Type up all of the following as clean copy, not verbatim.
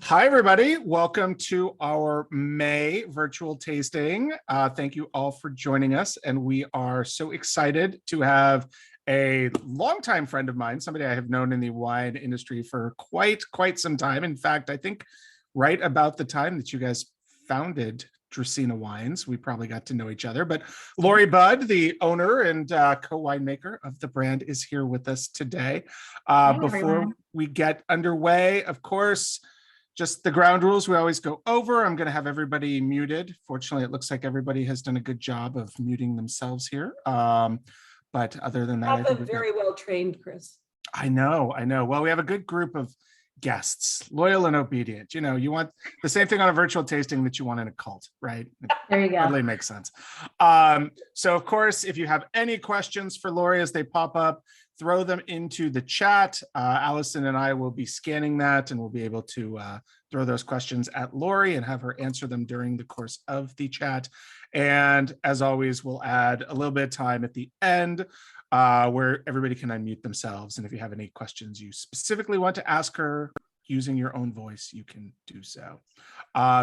Hi, everybody. Welcome to our May virtual tasting. Thank you all for joining us. And we are so excited to have a longtime friend of mine, somebody I have known in the wine industry for quite some time. In fact, I think right about the time that you guys founded Dracaena Wines, we probably got to know each other. But Lori Budd, the owner and co-winemaker of the brand, is here with us today. Before we get underway, of course, just the ground rules we always go over. I'm going to have everybody muted. Fortunately, it looks like everybody has done a good job of muting themselves here. But other than that, I think very well trained, Chris. I know. Well, we have a good group of guests, loyal and obedient. You know, you want the same thing on a virtual tasting that you want in a cult, right? There you go. Totally makes sense. So of course, if you have any questions for Lori as they pop up, throw them into the chat. Allison and I will be scanning that and we'll be able to throw those questions at Lori and have her answer them during the course of the chat. And as always, we'll add a little bit of time at the end where everybody can unmute themselves. And if you have any questions you specifically want to ask her using your own voice, you can do so.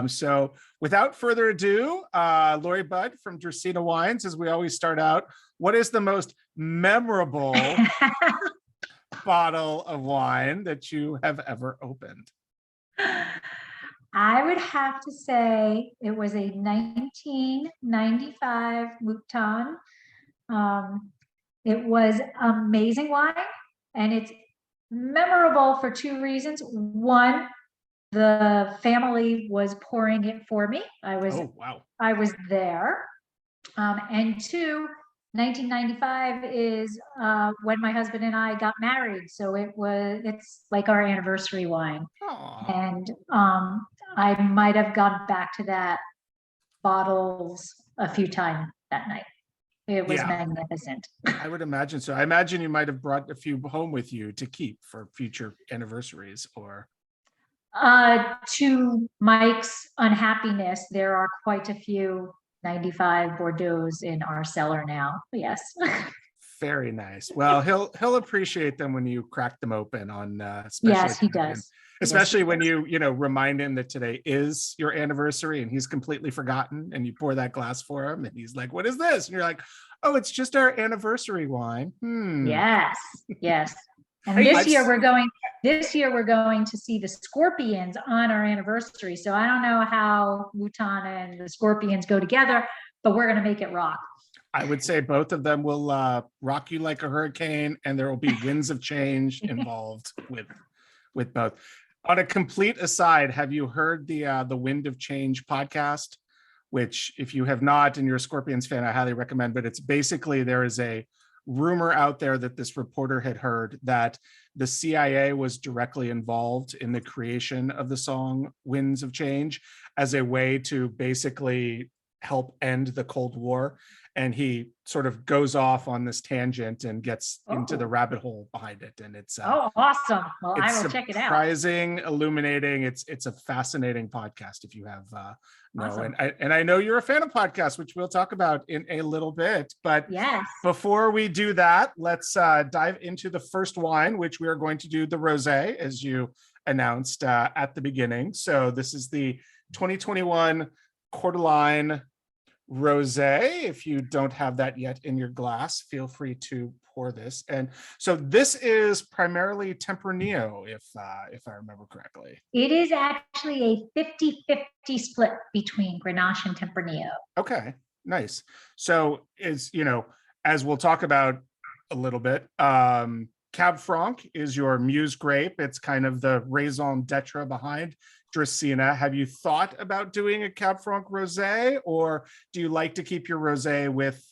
So without further ado, Lori Budd from Dracaena Wines, as we always start out, what is the most memorable bottle of wine that you have ever opened? I would have to say it was a 1995 Mouton. It was amazing wine, and it's memorable for two reasons. One, the family was pouring it for me. I was there. And two, 1995 is when my husband and I got married. So it's like our anniversary wine. Aww. And I might have gone back to that bottles a few times that night. It was magnificent. I would imagine so. I imagine you might have brought a few home with you to keep for future anniversaries or. To Mike's unhappiness, there are quite a few 95 Bordeaux in our cellar now. Yes. Very nice. Well, he'll appreciate them when you crack them open on yes, he does. Especially when you remind him that today is your anniversary and he's completely forgotten, and you pour that glass for him and he's like, "What is this?" And you're like, "Oh, it's just our anniversary wine." Yes. And this year we're going to see the Scorpions on our anniversary. So I don't know how Mouton and the Scorpions go together, but we're going to make it rock. I would say both of them will rock you like a hurricane, and there will be winds of change involved with both. On a complete aside, have you heard the Wind of Change podcast? Which, if you have not and you're a Scorpions fan, I highly recommend. But it's basically, there is a rumor out there that this reporter had heard that the CIA was directly involved in the creation of the song Winds of Change as a way to basically help end the Cold War. And he sort of goes off on this tangent and gets into the rabbit hole behind it. And it's awesome. Well, I will check it out. Surprising, illuminating. It's a fascinating podcast if you have awesome. And I know you're a fan of podcasts, which we'll talk about in a little bit. But yes, before we do that, let's dive into the first wine, which we are going to do the rosé, as you announced at the beginning. So this is the 2021 Cordyline rosé. If you don't have that yet in your glass, feel free to pour this. And so this is primarily Tempranillo, if I remember correctly. It is actually a 50-50 split between Grenache and Tempranillo. Okay, nice. So as we'll talk about a little bit, Cab Franc is your muse grape. It's kind of the raison d'etre behind Dracaena. Have you thought about doing a Cab Franc rosé, or do you like to keep your rosé with,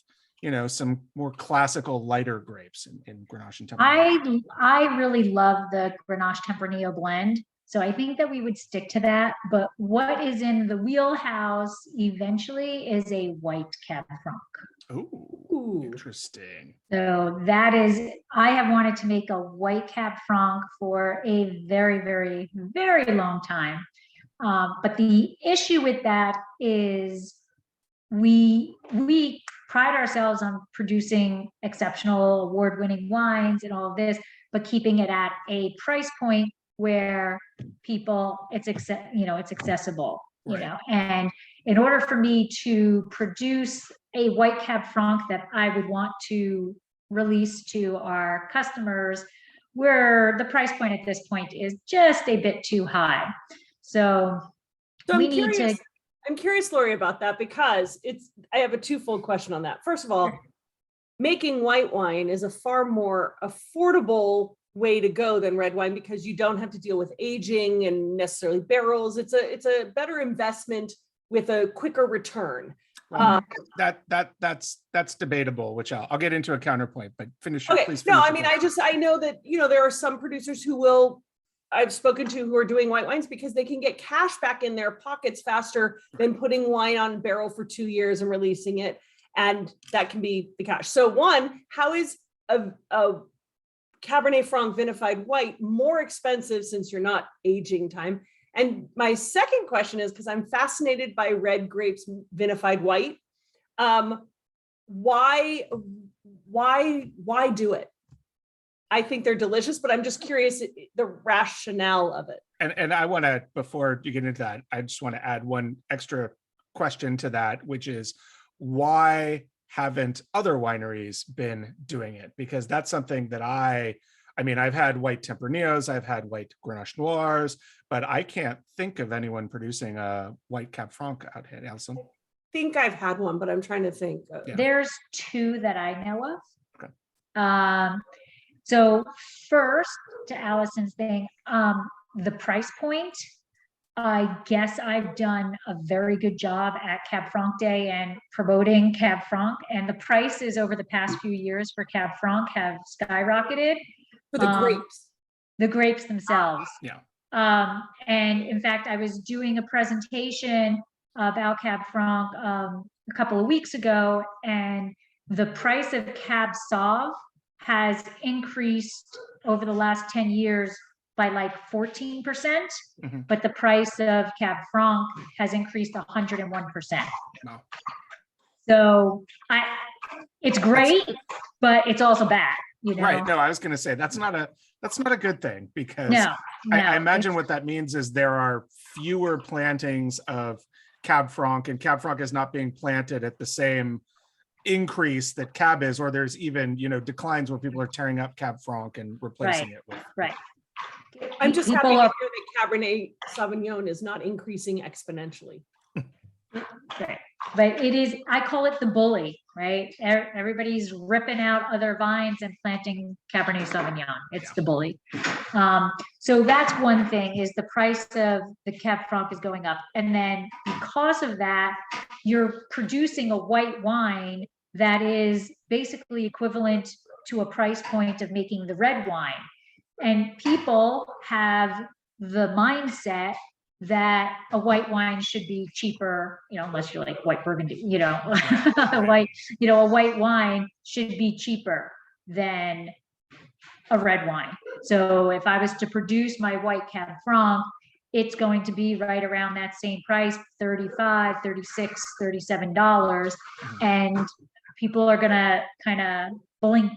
some more classical lighter grapes in Grenache and Tempranillo? I really love the Grenache Tempranillo blend, so I think that we would stick to that. But what is in the wheelhouse eventually is a white Cab Franc. Ooh, interesting. So that is, I have wanted to make a white Cab Franc for a very, very, very long time. But the issue with that is we pride ourselves on producing exceptional award-winning wines and all of this, but keeping it at a price point where it's accessible, Right. and in order for me to produce a white Cab Franc that I would want to release to our customers, where the price point at this point is just a bit too high. So we need to. I'm curious, Lori, about that, because I have a twofold question on that. First of all, making white wine is a far more affordable way to go than red wine, because you don't have to deal with aging and necessarily barrels. It's a better investment with a quicker return. That's debatable, which I'll get into a counterpoint, but finish. Okay. Please No, finish I know that, there are some producers I've spoken to who are doing white wines because they can get cash back in their pockets faster than putting wine on barrel for 2 years and releasing it. And that can be the cash. So one, how is a Cabernet Franc vinified white more expensive since you're not aging time? And my second question is, because I'm fascinated by red grapes vinified white, why do it? I think they're delicious, but I'm just curious the rationale of it. And I want to, before you get into that, I just want to add one extra question to that, which is, why haven't other wineries been doing it? Because that's something that I've had white Tempraneos, I've had white Grenache Noirs, but I can't think of anyone producing a white Cab Franc out here, Allison. I think I've had one, but I'm trying to think. There's two that I know of. Okay. So first, to Allison's thing, the price point, I guess I've done a very good job at Cab Franc Day and promoting Cab Franc, and the prices over the past few years for Cab Franc have skyrocketed. For the grapes. The grapes themselves. Yeah. And in fact, I was doing a presentation about Cab Franc a couple of weeks ago, and the price of Cab Sauv has increased over the last 10 years by like 14%, but the price of Cab Franc has increased 101%. Wow. So it's great, but it's also bad, Right. No, I was going to say that's not a good thing, because no, I imagine what that means is there are fewer plantings of Cab Franc, and Cab Franc is not being planted at the same increase that Cab is, or there's even declines where people are tearing up Cab Franc and replacing it with. Right. I'm just happy to hear that Cabernet Sauvignon is not increasing exponentially. Right. But it is, I call it the bully, right? Everybody's ripping out other vines and planting Cabernet Sauvignon. It's the bully. So that's one thing, is the price of the Cab Franc is going up. And then because of that, you're producing a white wine that is basically equivalent to a price point of making the red wine. And people have the mindset that a white wine should be cheaper, unless you're like white Burgundy, a white wine should be cheaper than a red wine. So if I was to produce my white Cab Franc, it's going to be right around that same price, $35, $36, $37. And people are gonna kind of blink,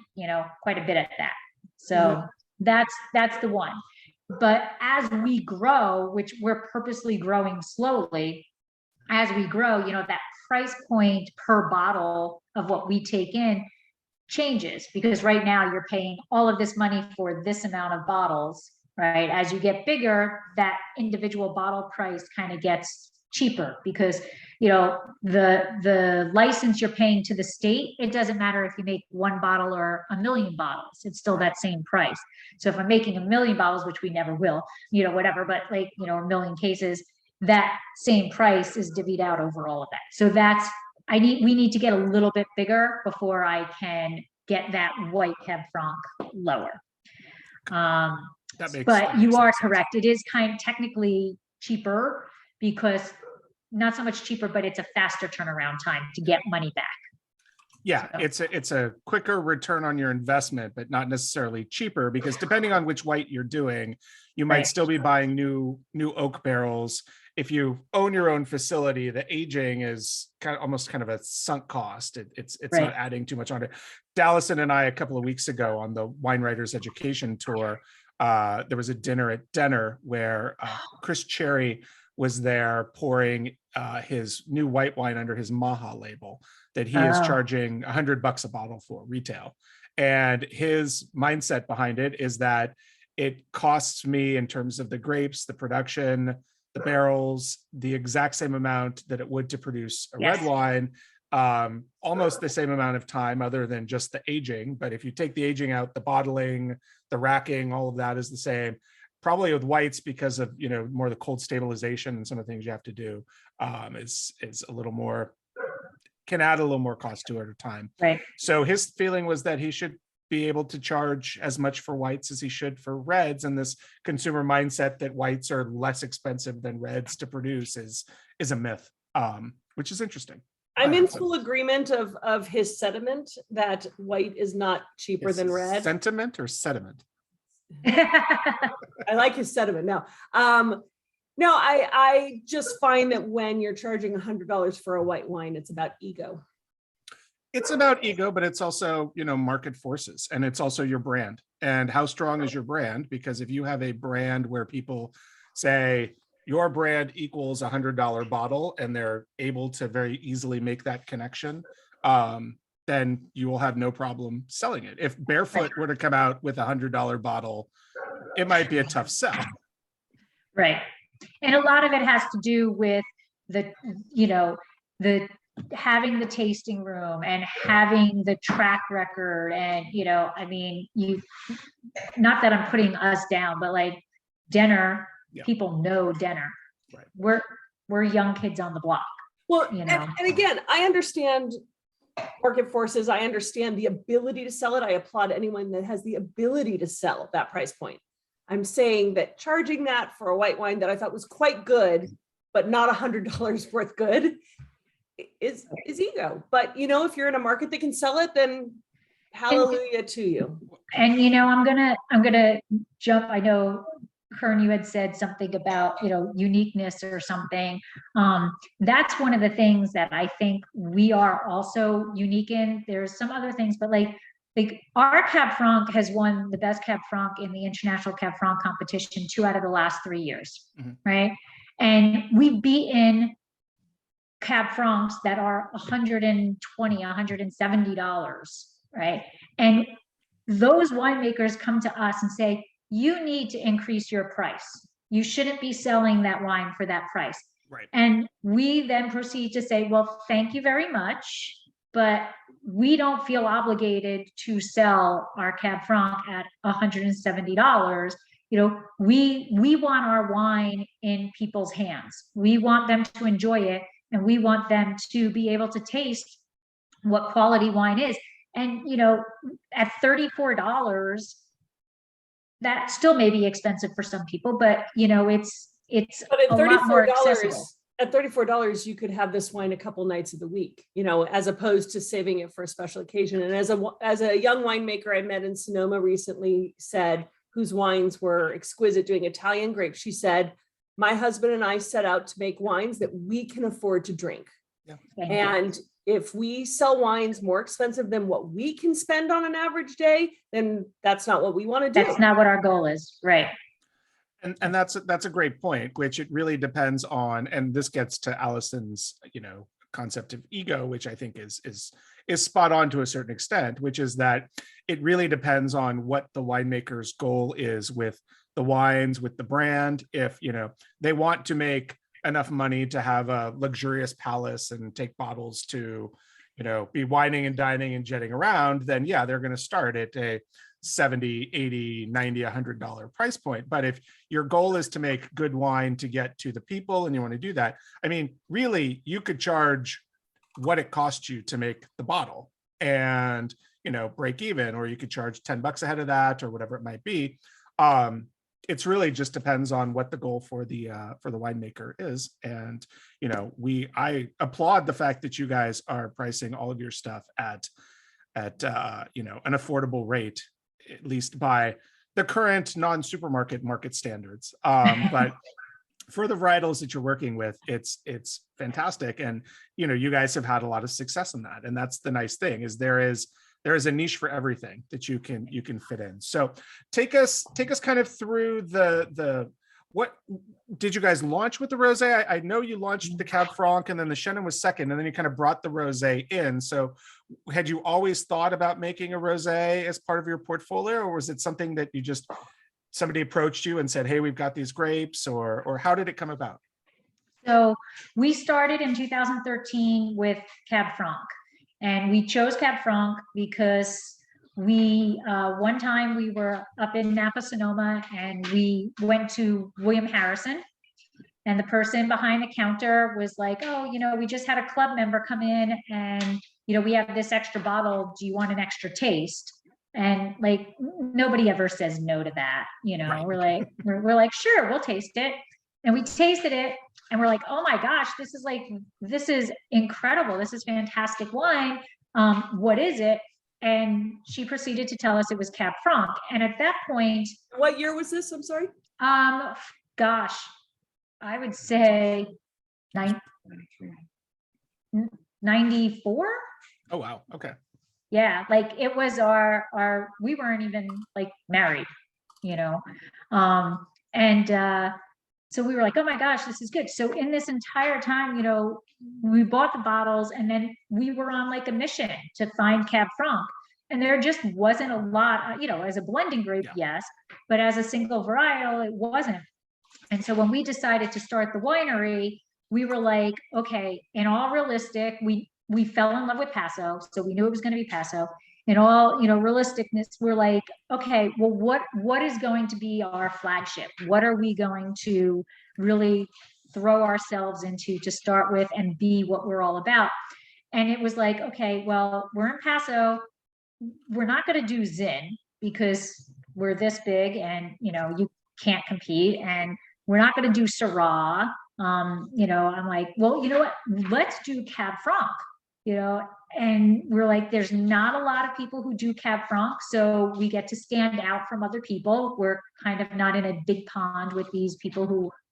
quite a bit at that. So that's the one. But as we grow, which we're purposely growing slowly, as we grow, that price point per bottle of what we take in changes, because right now you're paying all of this money for this amount of bottles, right? As you get bigger, that individual bottle price kind of gets cheaper, because the license you're paying to the state, it doesn't matter if you make one bottle or a million bottles, it's still that same price. So if I'm making a million bottles, which we never will, whatever, but like a million cases, that same price is divvied out over all of that. So we need to get a little bit bigger before I can get that white Cab Franc lower. But you are correct, it is kind of technically cheaper, because not so much cheaper, but it's a faster turnaround time to get money back. Yeah, it's a quicker return on your investment, but not necessarily cheaper, because depending on which white you're doing, you might still be buying new oak barrels. If you own your own facility, the aging is almost kind of a sunk cost. It's not adding too much on it. Allison and I, a couple of weeks ago on the Wine Writers Education Tour, there was a dinner at Denner where Chris Cherry was there pouring his new white wine under his Maha label that he is charging $100 a bottle for retail. And his mindset behind it is that it costs me, in terms of the grapes, the production, the barrels, the exact same amount that it would to produce a red wine, almost the same amount of time other than just the aging. But if you take the aging out, the bottling, the racking, all of that is the same. Probably with whites, because of, you know, more the cold stabilization and some of the things you have to do, is a little more, can add a little more cost to it at a time. Right. So his feeling was that he should be able to charge as much for whites as he should for reds, and this consumer mindset that whites are less expensive than reds to produce is a myth, which is interesting. I'm in full agreement of his sentiment that white is not cheaper than red. Sentiment or sediment? I like his sentiment. No, I just find that when you're charging $100 for a white wine, it's about ego. It's about ego, but it's also, you know, market forces, and it's also your brand. And how strong is your brand? Because if you have a brand where people say your brand equals $100 bottle, and they're able to very easily make that connection, then you will have no problem selling it. If Barefoot were to come out with $100 bottle, it might be a tough sell. Right. And a lot of it has to do with the, you know, the having the tasting room and having the track record. And, you know, I mean, not that I'm putting us down, but like Denner, people know Denner. Right. We're young kids on the block. Well, you know? and again, I understand market forces. I understand the ability to sell it. I applaud anyone that has the ability to sell at that price point. I'm saying that charging that for a white wine that I thought was quite good, but not $100 worth good, is ego. But, you know, if you're in a market that can sell it, then hallelujah to you. And, you know, I'm gonna jump. I know, Kern, you had said something about, you know, uniqueness or something. That's one of the things that I think we are also unique in. There's some other things, but like our Cab Franc has won the best Cab Franc in the international Cab Franc competition 2 out of the last 3 years, right? And we've beaten Cab Francs that are $120, $170, right? And those winemakers come to us and say, you need to increase your price. You shouldn't be selling that wine for that price. Right. And we then proceed to say, well, thank you very much, but we don't feel obligated to sell our Cab Franc at $170. You know, we want our wine in people's hands. We want them to enjoy it, and we want them to be able to taste what quality wine is. And, you know, at $34, that still may be expensive for some people, but, you know, it's but at a lot more accessible. At $34, you could have this wine a couple nights of the week, you know, as opposed to saving it for a special occasion. And as a young winemaker I met in Sonoma recently said, whose wines were exquisite, doing Italian grapes, she said, my husband and I set out to make wines that we can afford to drink. Yeah. And if we sell wines more expensive than what we can spend on an average day, then that's not what we want to do. That's not what our goal is. Right. And that's a great point, which it really depends on. And this gets to Allison's, you know, concept of ego, which I think is spot on to a certain extent, which is that it really depends on what the winemaker's goal is with the wines, with the brand. If, you know, they want to make enough money to have a luxurious palace and take bottles to, you know, be wining and dining and jetting around, then yeah, they're going to start at a $70, $80, $90, $100 price point. But if your goal is to make good wine to get to the people and you want to do that, I mean, really, you could charge what it costs you to make the bottle and, you know, break even, or you could charge $10 ahead of that or whatever it might be. It's really just depends on what the goal for the winemaker is. And, you know, I applaud the fact that you guys are pricing all of your stuff at you know, an affordable rate, at least by the current non-supermarket market standards. But for the varietals that you're working with, it's fantastic. And, you know, you guys have had a lot of success in that. And that's the nice thing, is there is there is a niche for everything that you can fit in. So take us kind of through the what did you guys launch with the rosé? I know you launched the Cab Franc, and then the Chenin was second, and then you kind of brought the rosé in. So had you always thought about making a rosé as part of your portfolio, or was it something that you just, somebody approached you and said, hey, we've got these grapes, or how did it come about? So we started in 2013 with Cab Franc, and we chose Cab Franc because we one time we were up in Napa Sonoma and we went to William Harrison, and the person behind the counter was like, oh, we just had a club member come in, and we have this extra bottle, do you want an extra taste? And like, nobody ever says no to that. Right. we're like, sure, we'll taste it. And we tasted it and we're like, oh my gosh, this is incredible, this is fantastic wine. What is it? And she proceeded to tell us it was Cab Franc. And at that point, what year was this? I'm sorry. Gosh, I would say 94. Oh, wow. Okay. Yeah. Like it was we weren't even like married, so we were like, oh my gosh, this is good. So in this entire time, we bought the bottles, and then we were on like a mission to find Cab Franc. And there just wasn't a lot, as a blending grape, yes, but as a single varietal, it wasn't. And so when we decided to start the winery, we were like, okay, in all realistic, we fell in love with Paso. So we knew it was going to be Paso. In all, realisticness, we're like, okay, well, what is going to be our flagship? What are we going to really throw ourselves into to start with and be what we're all about? And it was like, okay, well, we're in Paso. We're not going to do Zin because we're this big and, you can't compete. And we're not going to do Syrah. I'm like, well, you know what? Let's do Cab Franc, and we're like, there's not a lot of people who do Cab Franc, so we get to stand out from other people. We're kind of not in a big pond with these people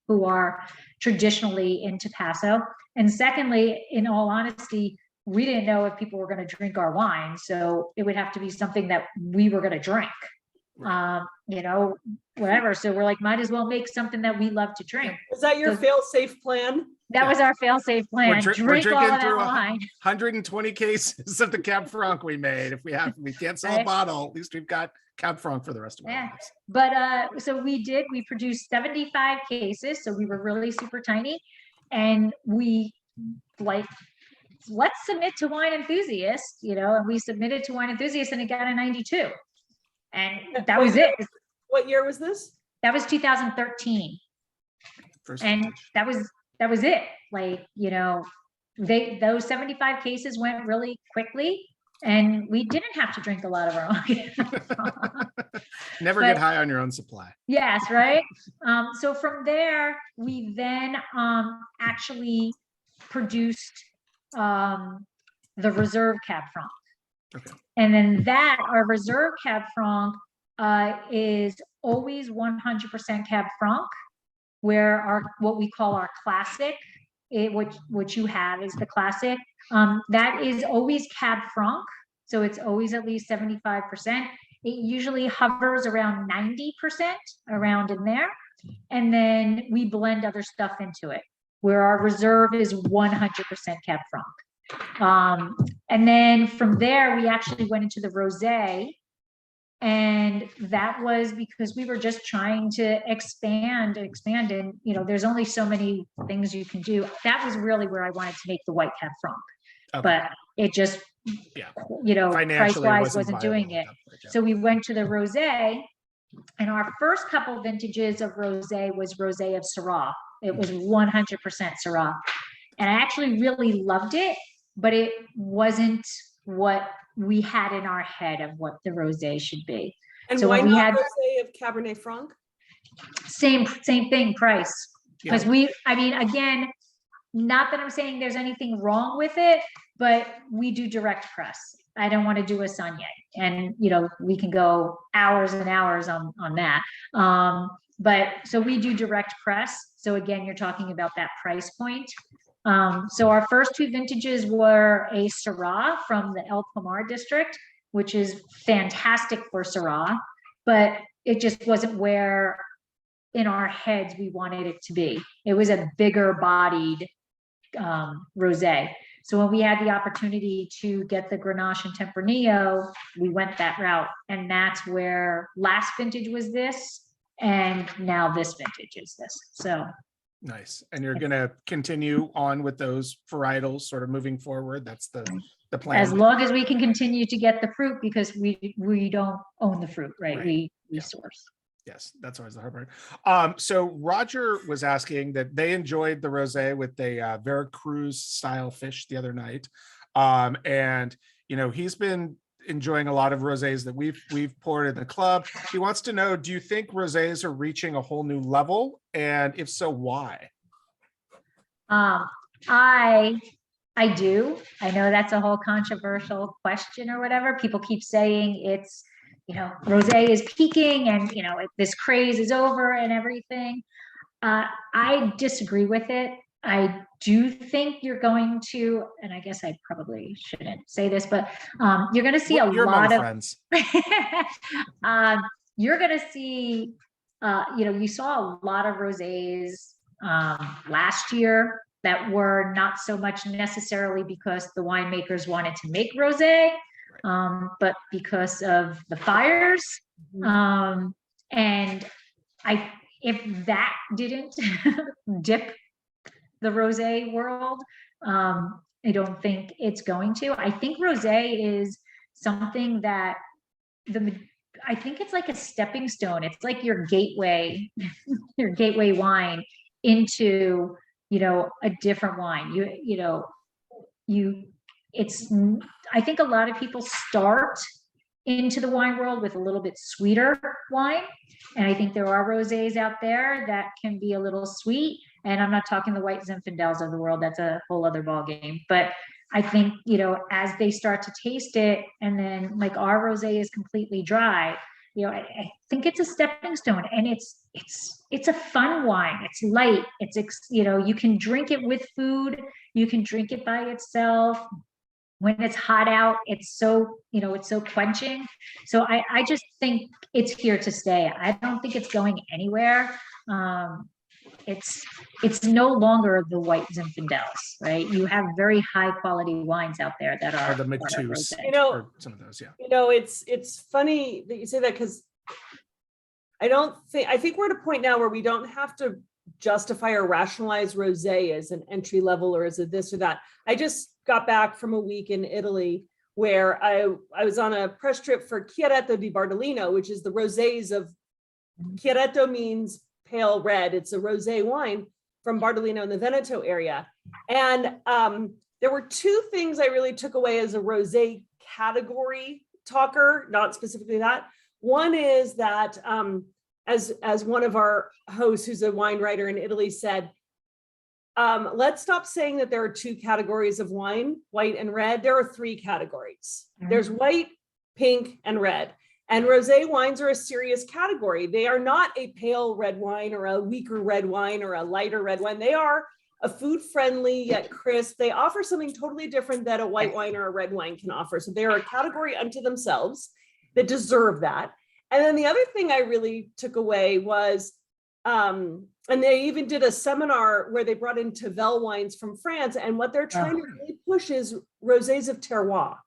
who are traditionally into Paso. And secondly, in all honesty, we didn't know if people were going to drink our wine, so it would have to be something that we were going to drink. Whatever. So we're like, might as well make something that we love to drink. Is that your fail-safe plan? That was our fail-safe plan. We're drink drinking all of through that wine. 120 cases of the Cab Franc we made. If we can't sell a bottle, at least we've got Cab Franc for the rest of our lives. But so we produced 75 cases. So we were really super tiny, and we like, let's submit to Wine Enthusiast, and we submitted to Wine Enthusiast, and it got a 92. And that was it. What year was this? That was 2013. And that was it. Like, those 75 cases went really quickly, and we didn't have to drink a lot of our own. Never get high on your own supply. Yes, right. So from there, we then actually produced the Reserve Cab Franc. Okay. And then our Reserve Cab Franc is always 100% Cab Franc, where what we call our classic, which you have is the classic, that is always Cab Franc. So it's always at least 75%. It usually hovers around 90%, around in there. And then we blend other stuff into it, where our Reserve is 100% Cab Franc. And then from there, we actually went into the rosé, and that was because we were just trying to expand, and there's only so many things you can do. That was really where I wanted to make the white Cab Franc, but it just, price-wise wasn't doing it. So we went to the rosé, and our first couple vintages of rosé was rosé of Syrah. It was 100% Syrah, and I actually really loved it. But it wasn't what we had in our head of what the rosé should be. And so why not rosé of Cabernet Franc? Same thing, price. Because again, not that I'm saying there's anything wrong with it, but we do direct press. I don't want to do a Saignée, and we can go hours and hours on that. But so we do direct press. So again, you're talking about that price point. So our first two vintages were a Syrah from the El Pomar district, which is fantastic for Syrah, but it just wasn't where in our heads we wanted it to be. It was a bigger bodied rosé. So when we had the opportunity to get the Grenache and Tempranillo, we went that route. And that's where last vintage was this, and now this vintage is this. So nice. And you're going to continue on with those varietals sort of moving forward. That's the plan. As long as we can continue to get the fruit, because we don't own the fruit, right? We source. Yes, that's always the hard part. So Roger was asking that they enjoyed the rosé with the Veracruz style fish the other night. And, you know, he's been enjoying a lot of rosés that we've poured in the club. He wants to know, do you think rosés are reaching a whole new level? And if so, why? I do. I know that's a whole controversial question or whatever. People keep saying it's, you know, rosé is peaking and, you know, this craze is over and everything. I disagree with it. I do think you're going to, and I guess I probably shouldn't say this, but you're going to see You're lot of friends. You're going to see, you know, you saw a lot of rosés last year that were not so much necessarily because the winemakers wanted to make rosé, but because of the fires. And if that didn't dip the rosé world, I don't think it's going to. I think rosé is something that I think it's like a stepping stone. It's like your gateway wine into, you know, a different wine. I think a lot of people start into the wine world with a little bit sweeter wine. And I think there are rosés out there that can be a little sweet. And I'm not talking the white Zinfandels of the world. That's a whole other ballgame. But I think, you know, as they start to taste it, and then like our rosé is completely dry, you know, I think it's a stepping stone, and it's a fun wine. It's light. You know, you can drink it with food. You can drink it by itself. When it's hot out, it's so, you know, it's so quenching. So I just think it's here to stay. I don't think it's going anywhere. It's no longer the white Zinfandels, right? You have very high quality wines out there that are the Matus, you know, or some of those, yeah. You know, it's funny that you say that, because I think we're at a point now where we don't have to justify or rationalize rosé as an entry level or as a this or that. I just got back from a week in Italy where I was on a press trip for Chiaretto di Bardolino, which is the rosés of Chiaretto means pale red. It's a rosé wine from Bardolino in the Veneto area. And there were two things I really took away as a rosé category talker, not specifically that. One is that as one of our hosts, who's a wine writer in Italy, said, let's stop saying that there are two categories of wine, white and red. There are three categories. There's white, pink, and red. And rosé wines are a serious category. They are not a pale red wine or a weaker red wine or a lighter red wine. They are a food-friendly yet crisp. They offer something totally different that a white wine or a red wine can offer. So they are a category unto themselves that deserve that. And then the other thing I really took away was, and they even did a seminar where they brought in Tavel wines from France. And what they're trying to really push is rosés of terroir.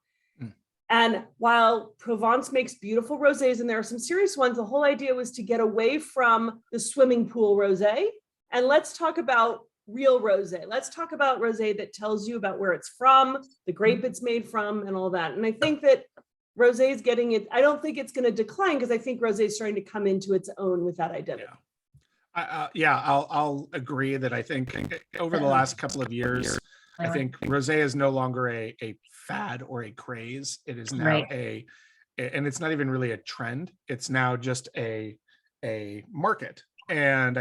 And while Provence makes beautiful rosés, and there are some serious ones, the whole idea was to get away from the swimming pool rosé. And let's talk about real rosé. Let's talk about rosé that tells you about where it's from, the grape it's made from, and all that. And I think that rosé is getting it. I don't think it's going to decline, because I think rosé is starting to come into its own with that identity. I'll agree that I think over the last couple of years, I think rosé is no longer a fad or a craze. It is now and it's not even really a trend. It's now just a market. And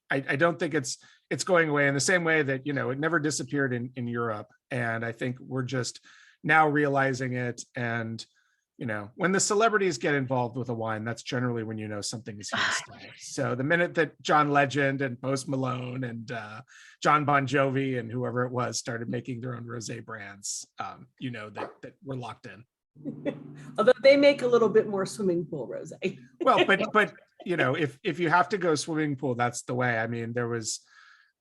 I don't think it's going away in the same way that, you know, it never disappeared in Europe. And I think we're just now realizing it. And, you know, when the celebrities get involved with a wine, that's generally when you know something is here to stay. So the minute that John Legend and Post Malone and John Bon Jovi and whoever it was started making their own rosé brands, you know that we're locked in. Although they make a little bit more swimming pool rosé. Well, but you know, if you have to go swimming pool, that's the way. I mean, there was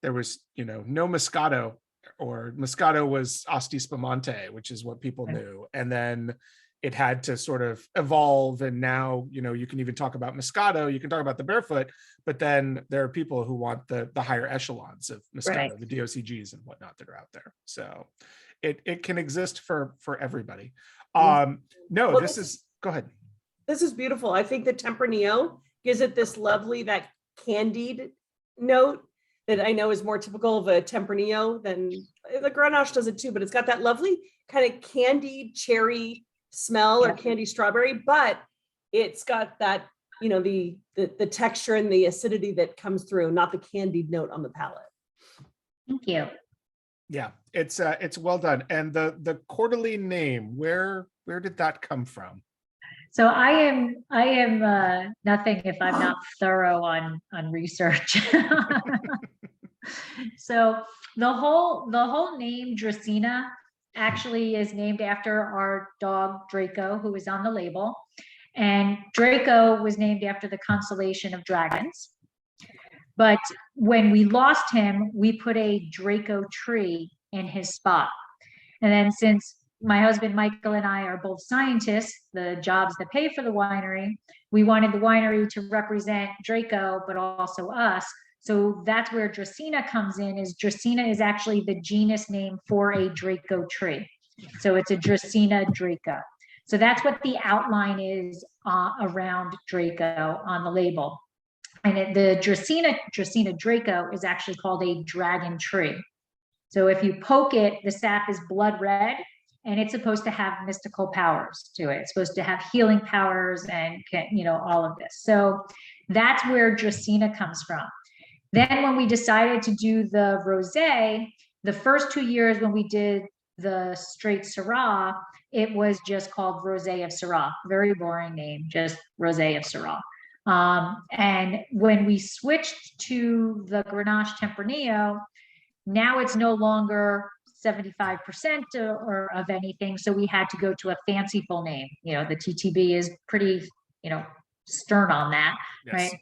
no Moscato, or Moscato was Asti Spumante, which is what people knew, and then it had to sort of evolve, and now you can even talk about Moscato, you can talk about the Barefoot, but then there are people who want the higher echelons of Moscato, the DOCGs and whatnot that are out there. So it can exist for everybody. No, well, go ahead. This is beautiful. I think the Tempranillo gives it this lovely, that candied note that I know is more typical of a Tempranillo than the Grenache does it too, but it's got that lovely kind of candied cherry smell or candy strawberry, but it's got that, the texture and the acidity that comes through, not the candied note on the palate. Thank you. Yeah, it's well done. And the Cordyline name, where did that come from? So I am nothing if I'm not thorough on research. So the whole name Dracaena actually is named after our dog Draco, who is on the label. And Draco was named after the constellation of dragons. But when we lost him, we put a Draco tree in his spot. And then since my husband Michael and I are both scientists, the jobs that pay for the winery, we wanted the winery to represent Draco, but also us. So that's where Dracaena comes in. Is Dracaena is actually the genus name for a Draco tree. So it's a Dracaena Draco. So that's what the outline is around Draco on the label. And the Dracaena Draco is actually called a dragon tree. So if you poke it, the sap is blood red, and it's supposed to have mystical powers to it. It's supposed to have healing powers and all of this. So that's where Dracaena comes from. Then when we decided to do the rosé, the first 2 years when we did the straight Syrah, it was just called Rosé of Syrah. Very boring name, just Rosé of Syrah. And when we switched to the Grenache Tempranillo, now it's no longer 75% or of anything. So we had to go to a fanciful name. The TTB is pretty, stern on that, yes. Right?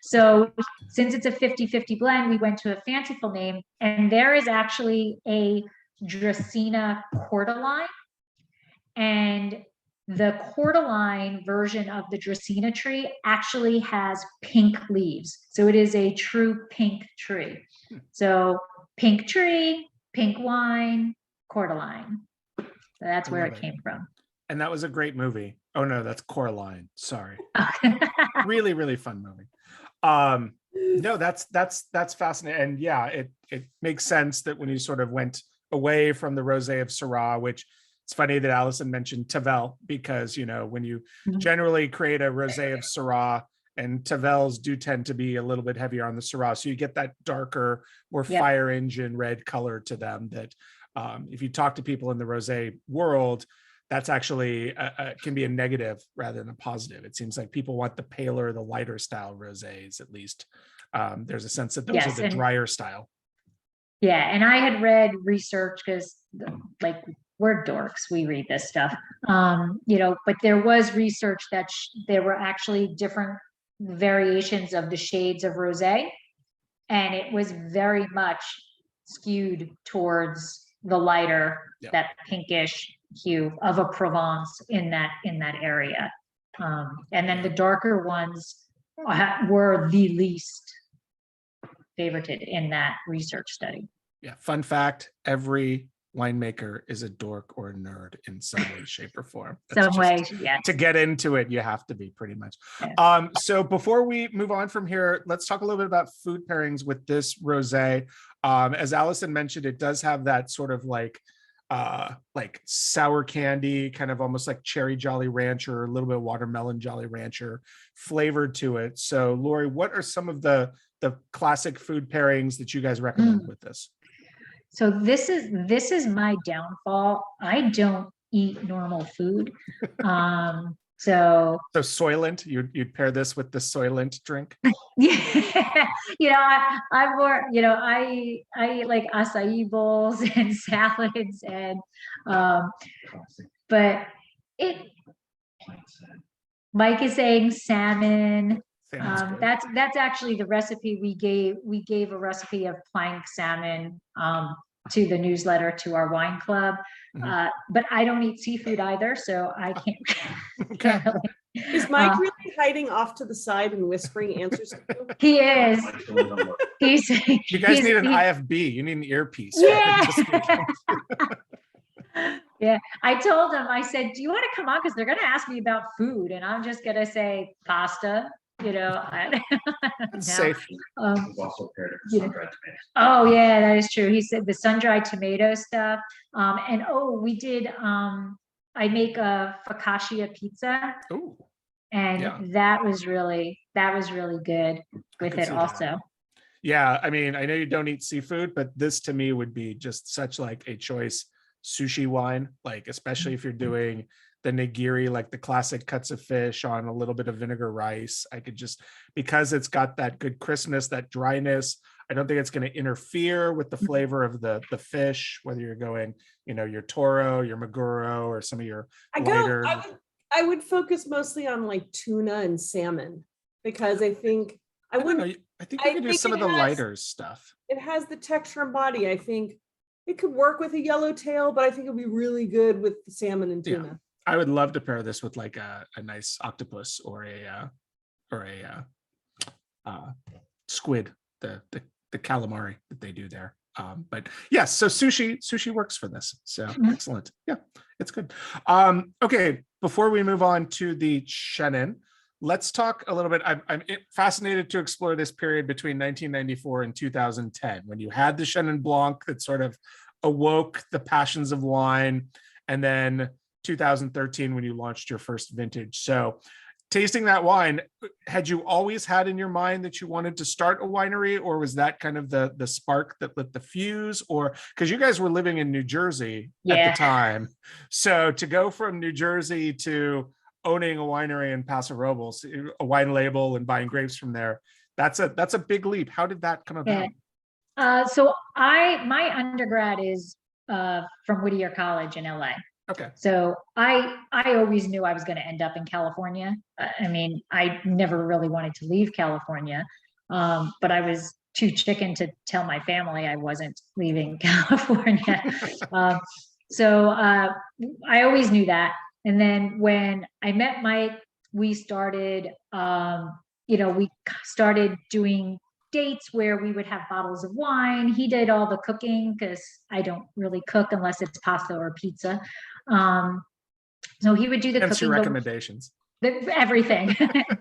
So since it's a 50-50 blend, we went to a fanciful name, and there is actually a Dracaena Cordyline, and the Cordyline version of the Dracaena tree actually has pink leaves. So it is a true pink tree. So pink tree, pink wine, Cordyline. So that's where it came from. And that was a great movie. Oh no, that's Coraline. Sorry. Really, really fun movie. No, that's fascinating. And yeah, it makes sense that when you sort of went away from the Rosé of Syrah, which it's funny that Allison mentioned Tavel, because when you generally create a Rosé of Syrah, and Tavels do tend to be a little bit heavier on the Syrah, so you get that darker, more fire engine red color to them. That if you talk to people in the rosé world, that's actually can be a negative rather than a positive. It seems like people want the paler, the lighter style rosés, at least. There's a sense that those are the drier style. Yeah, and I had read research, because we're dorks, we read this stuff. But there was research that there were actually different variations of the shades of rosé, and it was very much skewed towards the lighter, that pinkish hue of a Provence in that area, and then the darker ones were the least favorited in that research study. Yeah, fun fact: every winemaker is a dork or a nerd in some way, shape, or form. Some way, yeah. To get into it, you have to be, pretty much. Yeah. So before we move on from here, let's talk a little bit about food pairings with this rosé. As Allison mentioned, it does have that sort of like sour candy, kind of almost like cherry Jolly Rancher, a little bit of watermelon Jolly Rancher flavor to it. So Lori, what are some of the classic food pairings that you guys recommend with this? So this is my downfall. I don't eat normal food. So Soylent, you'd pair this with the Soylent drink? Yeah. I'm more, I eat acai bowls and salads, and but It, Mike is saying salmon. That's actually the recipe we gave. We gave a recipe of plank salmon to the newsletter to our wine club. But I don't eat seafood either, so I can't. Okay. Really. Is Mike really hiding off to the side and whispering answers to you? He is. You guys need an IFB. You need an earpiece. Yeah. Yeah. I told him, I said, do you want to come on? Because they're going to ask me about food. And I'm just going to say pasta, you know. Safe. Also paired with sun-dried tomatoes. Oh, yeah, that is true. He said the sun-dried tomato stuff. And we did, I make a focaccia pizza. Ooh. And that was really good with it also. That. Yeah, I mean, I know you don't eat seafood, but this to me would be just such like a choice sushi wine, like especially if you're doing the nigiri, like the classic cuts of fish on a little bit of vinegar rice. I could just, because it's got that good crispness, that dryness, I don't think it's going to interfere with the flavor of the fish, whether you're going, you know, your toro, your maguro, or some of your lighter. I would focus mostly on like tuna and salmon, because I think I think you can do some of the lighter stuff. It has the texture and body. I think it could work with a yellowtail, but I think it'd be really good with the salmon and tuna. Yeah. I would love to pair this with like a nice octopus or a squid, the calamari that they do there. But yes, so sushi works for this. So excellent. Yeah, it's good. Okay, before we move on to the Chenin, let's talk a little bit. I'm fascinated to explore this period between 1994 and 2010, when you had the Chenin Blanc that sort of awoke the passions of wine, and then 2013 when you launched your first vintage. So tasting that wine, had you always had in your mind that you wanted to start a winery, or was that kind of the spark that lit the fuse? Or because you guys were living in New Jersey at the time, so to go from New Jersey to owning a winery in Paso Robles, a wine label, and buying grapes from there, that's a big leap. How did that come about? So my undergrad is from Whittier College in LA. Okay. So I always knew I was going to end up in California. I mean, I never really wanted to leave California, but I was too chicken to tell my family I wasn't leaving California. So I always knew that. And then when I met Mike, we started, we started doing dates where we would have bottles of wine. He did all the cooking because I don't really cook unless it's pasta or pizza. So he would do the cooking. Your recommendations. Everything,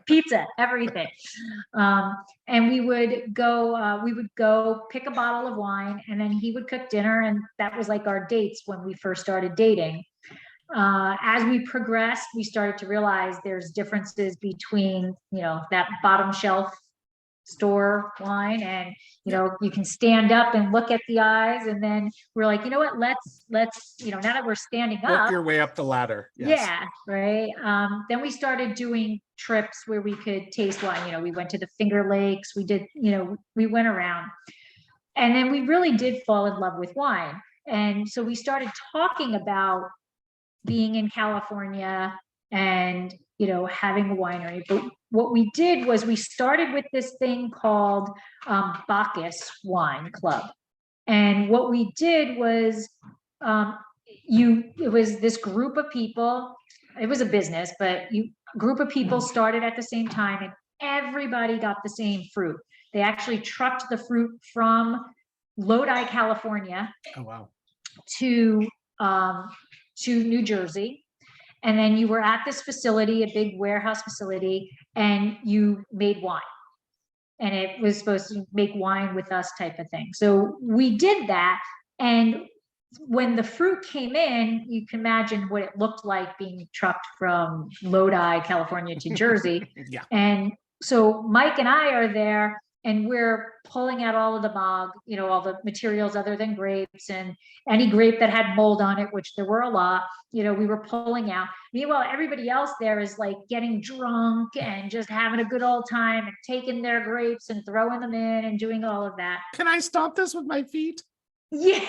pizza, everything. And we would go pick a bottle of wine, and then he would cook dinner. And that was like our dates when we first started dating. As we progressed, we started to realize there's differences between, that bottom shelf store wine, and you can stand up and look at the eyes, and then we're like, you know what, let's now that we're standing up, work your way up the ladder. Yes. Yeah, right. Then we started doing trips where we could taste wine. We went to the Finger Lakes, we did, we went around, and then we really did fall in love with wine. And so we started talking about being in California and having a winery. But what we did was we started with this thing called Bacchus Wine Club. And what we did was it was this group of people. It was a business, but group of people started at the same time, and everybody got the same fruit. They actually trucked the fruit from Lodi, California. Oh, wow. To New Jersey. And then you were at this facility, a big warehouse facility, and you made wine. And it was supposed to make wine with us type of thing. So we did that. And when the fruit came in, you can imagine what it looked like being trucked from Lodi, California to Jersey. Yeah. And so Mike and I are there, and we're pulling out all of the bog, all the materials other than grapes, and any grape that had mold on it, which there were a lot, we were pulling out. Meanwhile, everybody else there is like getting drunk and just having a good old time and taking their grapes and throwing them in and doing all of that. Can I stop this with my feet? Yeah.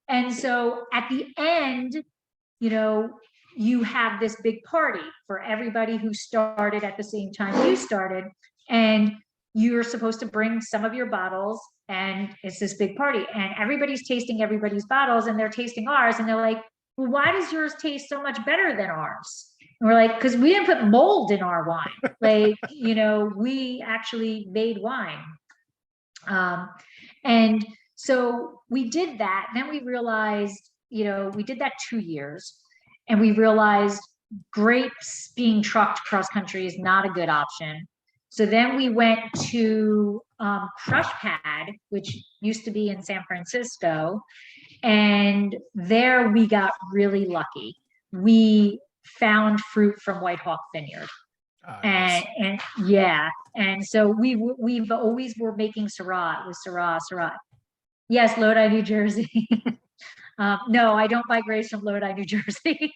And so at the end, you have this big party for everybody who started at the same time you started, and you're supposed to bring some of your bottles, and it's this big party, and everybody's tasting everybody's bottles, and they're tasting ours, and they're like, well, why does yours taste so much better than ours? And we're like, because we didn't put mold in our wine. Like, we actually made wine. And so we did that. Then we realized, we did that 2 years, and we realized grapes being trucked cross country is not a good option. So then we went to Crush Pad, which used to be in San Francisco. And there we got really lucky. We found fruit from White Hawk Vineyard. Nice. And yeah. And so we've always were making Syrah. It was Syrah. Yes, Lodi, New Jersey. No, I don't buy grapes from Lodi, New Jersey.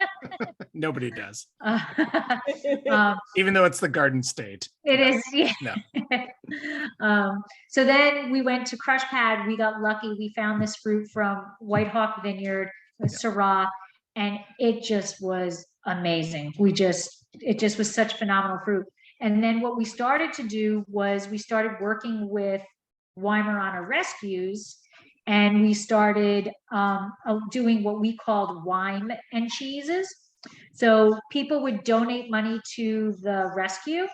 Nobody does. Um, Even though it's the Garden State. It is, yeah. No. So then we went to Crush Pad. We got lucky. We found this fruit from White Hawk Vineyard, Syrah, and it just was amazing. It just was such phenomenal fruit. And then what we started to do was we started working with Weimaraner Rescues, and we started doing what we called wine and cheeses. So people would donate money to the rescue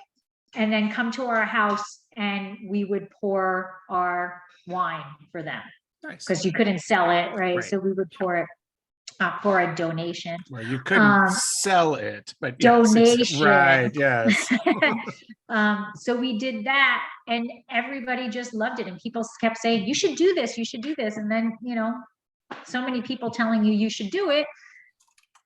and then come to our house, and we would pour our wine for them. Nice. Because you couldn't sell it, right? Right. So we would pour it for a donation. Where you couldn't sell it, but donation. Right, yes. So we did that, and everybody just loved it. And people kept saying, you should do this, you should do this. And then, so many people telling you should do it,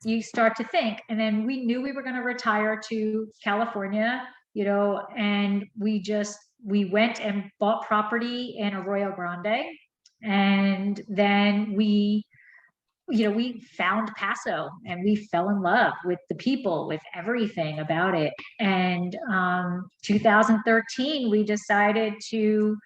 you start to think. And then we knew we were going to retire to California, and we went and bought property in Arroyo Grande. And then we found Paso, and we fell in love with the people, with everything about it. And 2013, we decided to,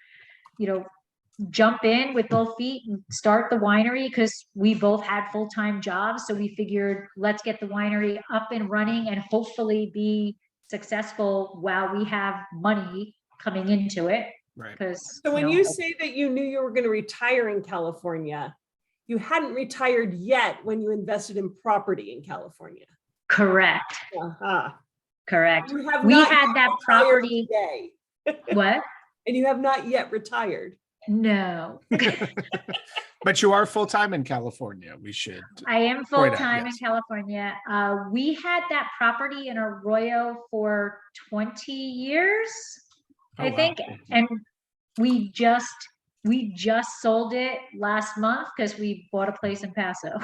jump in with both feet and start the winery, because we both had full-time jobs. So we figured, let's get the winery up and running and hopefully be successful while we have money coming into it. Right. So when you say that you knew you were going to retire in California, you hadn't retired yet when you invested in property in California. Correct. Correct. We had that property. What? And you have not yet retired. No. But you are full-time in California. I am full-time in California. We had that property in Arroyo for 20 years, I think. And we just sold it last month because we bought a place in Paso.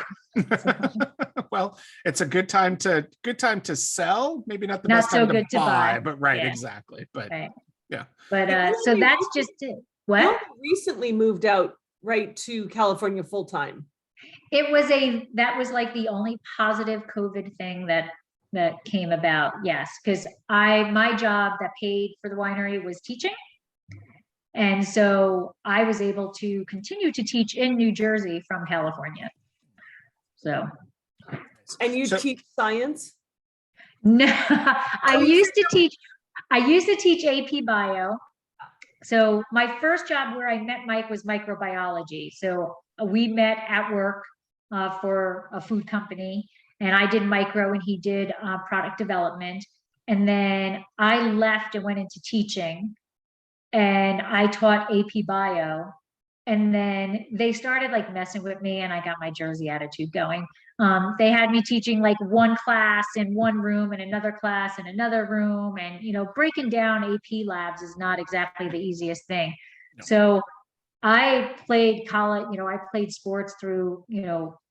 Well, it's a good time to sell. Maybe not the best time to buy, but right, yeah. Exactly. But right. Yeah. But so that's just it. What? You recently moved out right to California full time. That was like the only positive COVID thing that came about. Yes, because my job that paid for the winery was teaching. And so I was able to continue to teach in New Jersey from California. So. And you teach science? No, I used to teach AP Bio. So my first job where I met Mike was microbiology. So we met at work for a food company, and I did micro and he did product development. And then I left and went into teaching. And I taught AP Bio, and then they started like messing with me, and I got my Jersey attitude going. They had me teaching like one class in one room and another class in another room, and breaking down AP labs is not exactly the easiest thing. No. So I played college, I played sports through,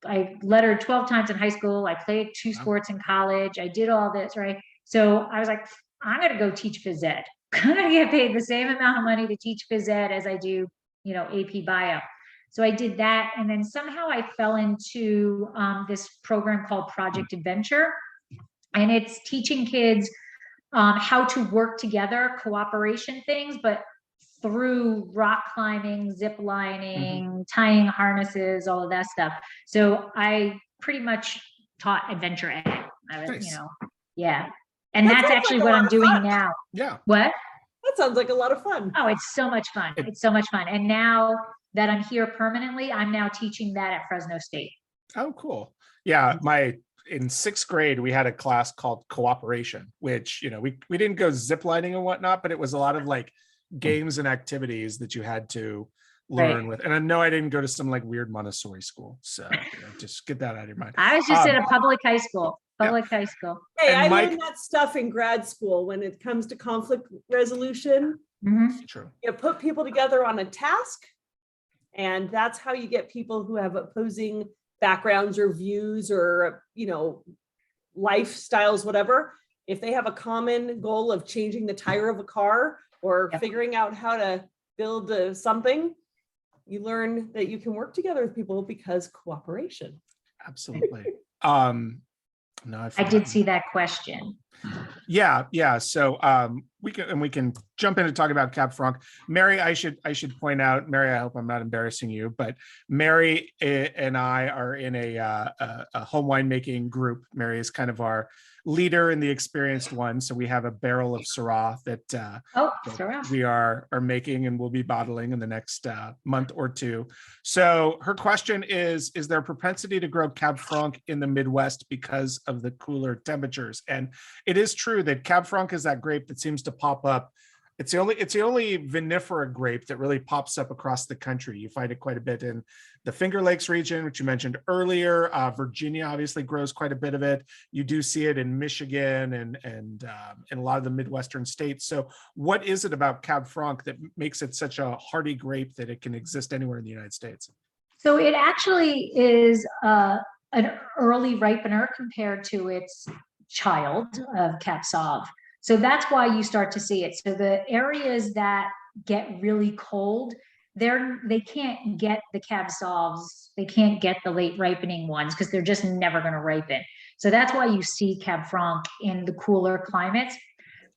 I lettered 12 times in high school. I played 2 sports in college. I did all this, right? So I was like, I'm going to go teach phys ed. I'm going to get paid the same amount of money to teach phys ed as I do, AP Bio. So I did that. And then somehow I fell into this program called Project Adventure. And it's teaching kids how to work together, cooperation things, but through rock climbing, zip lining, tying harnesses, all of that stuff. So I pretty much taught adventure ed. Nice. Yeah. And That that's sounds actually like a what lot I'm of doing fun. now. Yeah. What? That sounds like a lot of fun. Oh, it's so much fun. It's so much fun. And now that I'm here permanently, I'm now teaching that at Fresno State. Oh, cool. Yeah. In sixth grade, we had a class called cooperation, which, we didn't go ziplining and whatnot, but it was a lot of like games and activities that you had to learn with. And I know I didn't go to some like weird Montessori school. So just get that out of your mind. I was just in a public high school. High school. Hey, And I Mike- learned that stuff in grad school when it comes to conflict resolution. True. You put people together on a task, and that's how you get people who have opposing backgrounds or views or, lifestyles, whatever. If they have a common goal of changing the tire of a car or Yep. figuring out how to build something, you learn that you can work together with people because cooperation. Absolutely. No, I did see that question. Yeah. So we can jump in and talk about Cab Franc. Mary, I should point out, Mary, I hope I'm not embarrassing you, but Mary and I are in a home winemaking group. Mary is kind of our leader and the experienced one. So we have a barrel of Syrah that Syrah. we are making and will be bottling in the next month or two. So her question is there a propensity to grow Cab Franc in the Midwest because of the cooler temperatures? And it is true that Cab Franc is that grape that seems to pop up. It's the only vinifera grape that really pops up across the country. You find it quite a bit in the Finger Lakes region, which you mentioned earlier. Virginia obviously grows quite a bit of it. You do see it in Michigan and in a lot of the Midwestern states. So what is it about Cab Franc that makes it such a hardy grape that it can exist anywhere in the United States? So it actually is an early ripener compared to its child of Cab Sauv. So that's why you start to see it. So the areas that get really cold, they can't get the Cab Sauvs, they can't get the late ripening ones because they're just never going to ripen. So that's why you see Cab Franc in the cooler climates.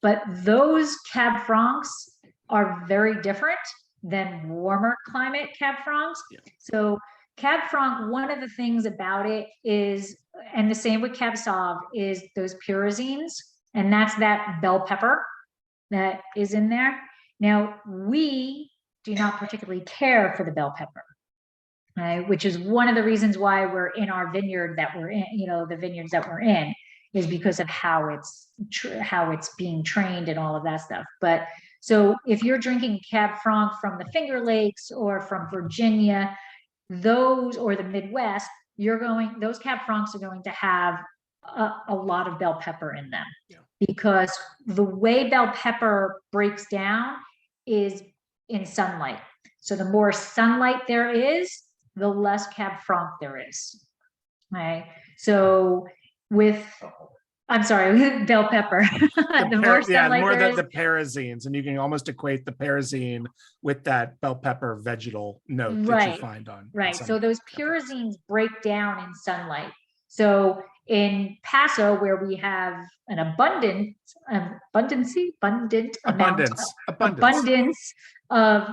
But those Cab Francs are very different than warmer climate Cab Francs. Yeah. So Cab Franc, one of the things about it is, and the same with Cab Sauv, is those pyrazines. And that's that bell pepper that is in there. Now, we do not particularly care for the bell pepper, right? Which is one of the reasons why we're in our vineyard that we're in, the vineyards that we're in, is because of how it's being trained and all of that stuff. But so if you're drinking Cab Franc from the Finger Lakes or from Virginia, or the Midwest, those Cab Francs are going to have a lot of bell pepper in them. Yeah. Because the way bell pepper breaks down is in sunlight. So the more sunlight there is, the less Cab Franc there is. Right. So with bell pepper. The more sunlight the pyrazines, and you can almost equate the pyrazine with that bell pepper vegetal note that you find on. Right. So those pyrazines break down in sunlight. So in Paso, where we have an abundance of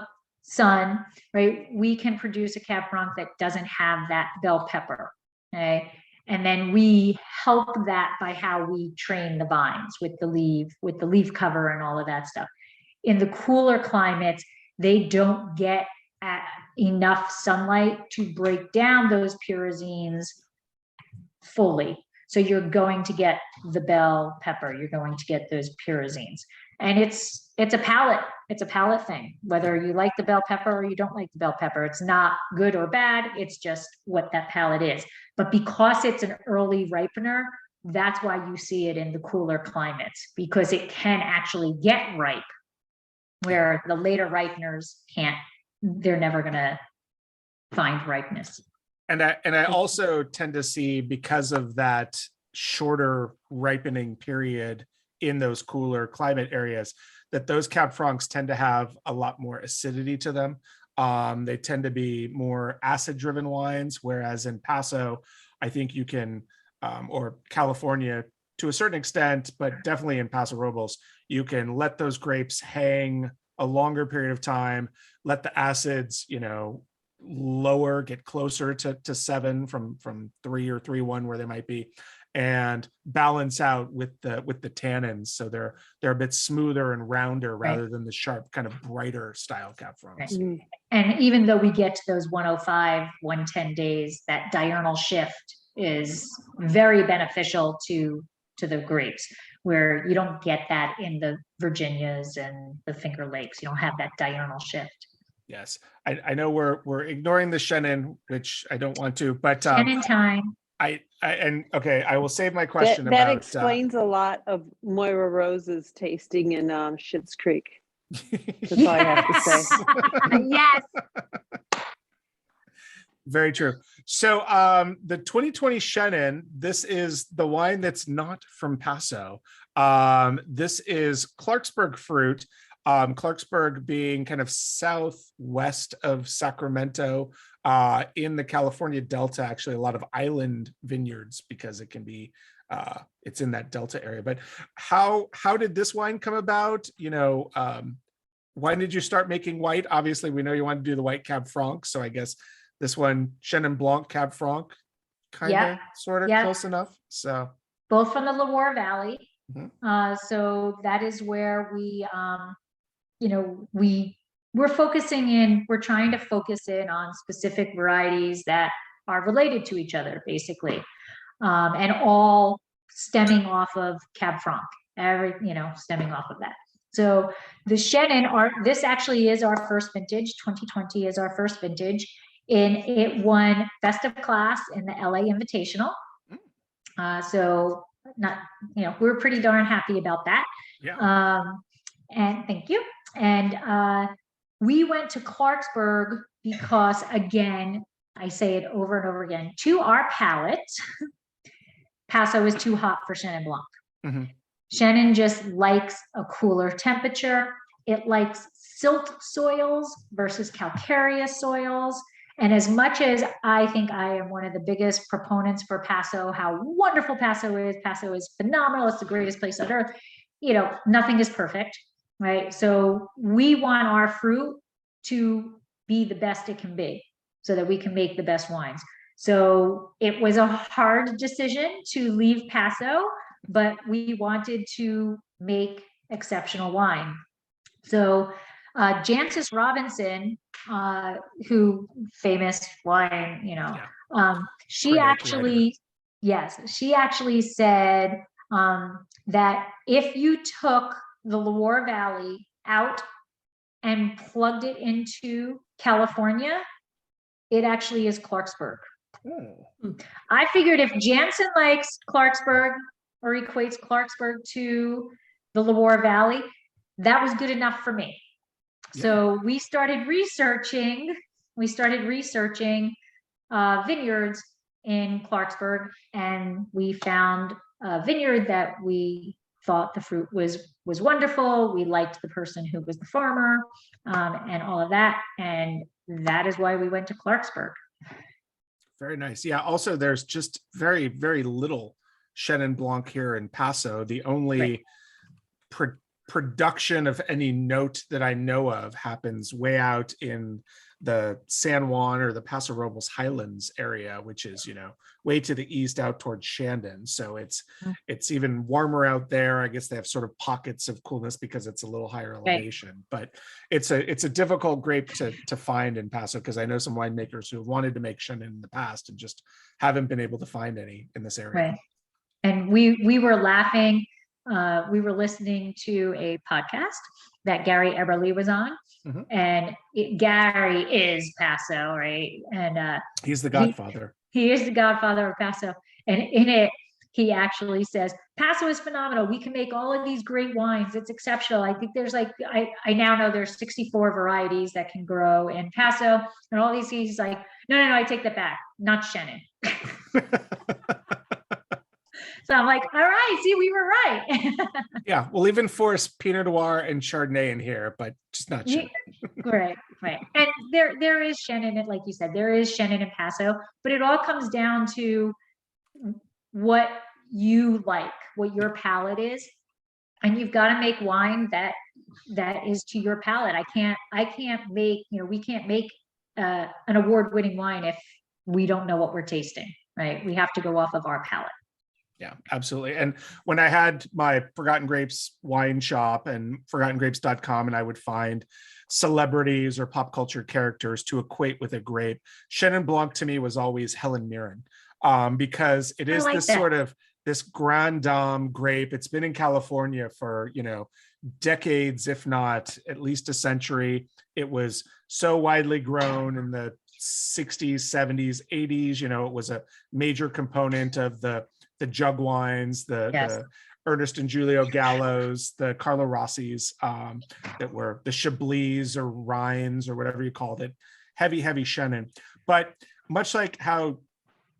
sun, right? We can produce a Cab Franc that doesn't have that bell pepper. Okay. And then we help that by how we train the vines with the leaf cover and all of that stuff. In the cooler climates, they don't get enough sunlight to break down those pyrazines fully. So you're going to get the bell pepper, you're going to get those pyrazines. And it's a palate thing, whether you like the bell pepper or you don't like the bell pepper. It's not good or bad, it's just what that palate is. But because it's an early ripener, that's why you see it in the cooler climates, because it can actually get ripe, where the later ripeners can't, they're never gonna find ripeness. And I also tend to see, because of that shorter ripening period in those cooler climate areas, that those Cab Francs tend to have a lot more acidity to them. They tend to be more acid-driven wines, whereas in Paso, I think you can, or California to a certain extent, but definitely in Paso Robles, you can let those grapes hang a longer period of time, let the acids, lower, get closer to 7 from 3 or 3.1 where they might be, and balance out with the tannins, so they're a bit smoother and rounder rather than the sharp kind of brighter style Cab Francs. Right. And even though we get to those 105, 110 days, that diurnal shift is very beneficial to the grapes, where you don't get that in the Virginias and the Finger Lakes. You don't have that diurnal shift. Yes, I know we're ignoring the Chenin, which I don't want to, but Chenin time. I will save my question That about explains a lot of Moira Rose's tasting in Schitt's Creek. That's all I have to say. Yes. Very true. So the 2020 Chenin, this is the wine that's not from Paso. This is Clarksburg fruit. Clarksburg being kind of southwest of Sacramento, in the California Delta, actually a lot of island vineyards, because it can be, it's in that Delta area. But how did this wine come about? Why did you start making white? Obviously, we know you want to do the white Cab Franc, so I guess this one, Chenin Blanc Cab Franc, kind of, sort of close enough. So both from the Loire Valley. Mm-hmm. So that is where we're focusing in, we're trying to focus in on specific varieties that are related to each other, basically. And all stemming off of Cab Franc, stemming off of that. So the Chenin this actually is our first vintage. 2020 is our first vintage, and it won Best of Class in the LA Invitational. So we're pretty darn happy about that. Yeah. And thank you. And we went to Clarksburg because, again, I say it over and over again, to our palate, Paso is too hot for Chenin Blanc. Mm-hmm. Chenin just likes a cooler temperature. It likes silt soils versus calcareous soils. And as much as I think I am one of the biggest proponents for Paso, how wonderful Paso is phenomenal. It's the greatest place on earth. Nothing is perfect, right? So we want our fruit to be the best it can be so that we can make the best wines. So it was a hard decision to leave Paso, but we wanted to make exceptional wine. So Jancis Robinson, who famous wine, she actually said that if you took the Loire Valley out and plugged it into California, it actually is Clarksburg. I figured if Jansen likes Clarksburg or equates Clarksburg to the Loire Valley, that was good enough for me. Yeah. So we started researching vineyards in Clarksburg, and we found a vineyard that we thought the fruit was wonderful. We liked the person who was the farmer, and all of that. And that is why we went to Clarksburg. Very nice. Yeah. Also, there's just very, very little Chenin Blanc here in Paso. The only production of any note that I know of happens way out in the San Juan or the Paso Robles Highlands area, which is, way to the east out towards Shandon. So it's even warmer out there. I guess they have sort of pockets of coolness because it's a little higher elevation, but it's a difficult grape to find in Paso, because I know some winemakers who have wanted to make Chenin in the past and just haven't been able to find any in this area. Right. And we were laughing. We were listening to a podcast that Gary Eberly was on, and Gary is Paso, right? And he's the godfather. He is the godfather of Paso. And in it, he actually says, Paso is phenomenal. We can make all of these great wines. It's exceptional. I think there's I now know there's 64 varieties that can grow in Paso, and all these, he's like, no, I take that back. Not Chenin. So I'm like, all right, see, we were right. Yeah, we'll even force Pinot Noir and Chardonnay in here, but just not Chenin. Right. And there is Chenin, like you said, there is Chenin in Paso, but it all comes down to what you like, what your palate is. And you've got to make wine that is to your palate. I can't make, we can't make an award-winning wine if we don't know what we're tasting, right? We have to go off of our palate. Yeah, absolutely. And when I had my Forgotten Grapes wine shop and forgottengrapes.com, and I would find celebrities or pop culture characters to equate with a grape, Chenin Blanc to me was always Helen Mirren, because it is this sort of this grand dame grape. It's been in California for, decades, if not at least a century. It was so widely grown in the 60s, 70s, 80s. It was a major component of the jug wines, the Ernest and Julio Gallos, the Carlo Rossi's, that were the Chablis or Rhines or whatever you called it, heavy Chenin. But much like how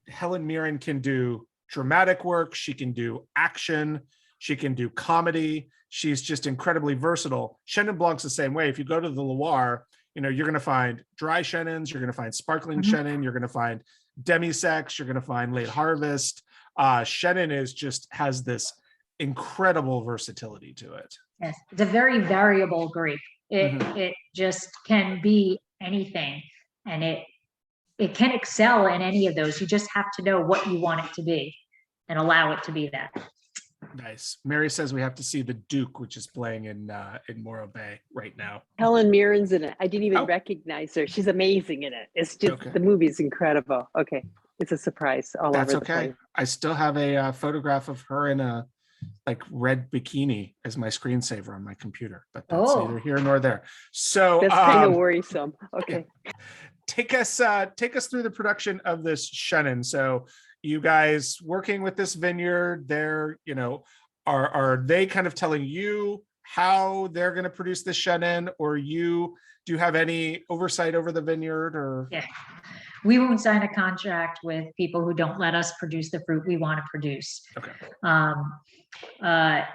Helen Mirren can do dramatic work, she can do action, she can do comedy. She's just incredibly versatile. Chenin Blanc's the same way. If you go to the Loire, you're going to find dry Chenins, you're going to find sparkling Chenin, you're going to find demi-secs, you're going to find late harvest. Chenin has this incredible versatility to it. Yes, it's a very variable grape. It just can be anything, and it can excel in any of those. You just have to know what you want it to be and allow it to be that. Nice. Mary says we have to see The Duke, which is playing in Morro Bay right now. Helen Mirren's in it. I didn't even recognize her. She's amazing in it. It's just the movie's incredible. Okay. It's a surprise all over the place. I still have a photograph of her in a red bikini as my screensaver on my computer, but that's neither here nor there. So that's kind of worrisome. Okay. Take us through the production of this Chenin. So you guys working with this vineyard, they're, are they kind of telling you how they're going to produce this Chenin, or do you have any oversight over the vineyard? Or we won't sign a contract with people who don't let us produce the fruit we want to produce. Okay.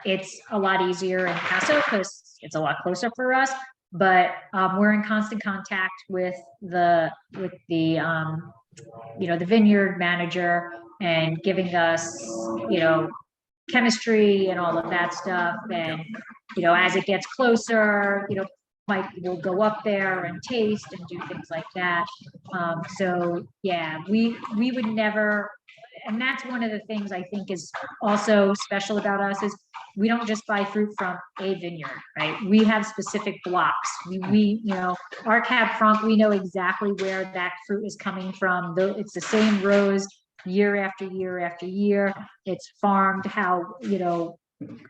It's a lot easier in Paso because it's a lot closer for us, but we're in constant contact with the vineyard manager and giving us, chemistry and all of that stuff. And, as it gets closer, we'll go up there and taste and do things like that. We would never, and that's one of the things I think is also special about us is we don't just buy fruit from a vineyard, right? We have specific blocks. Our Cab Franc, we know exactly where that fruit is coming from. It's the same rows year after year after year. It's farmed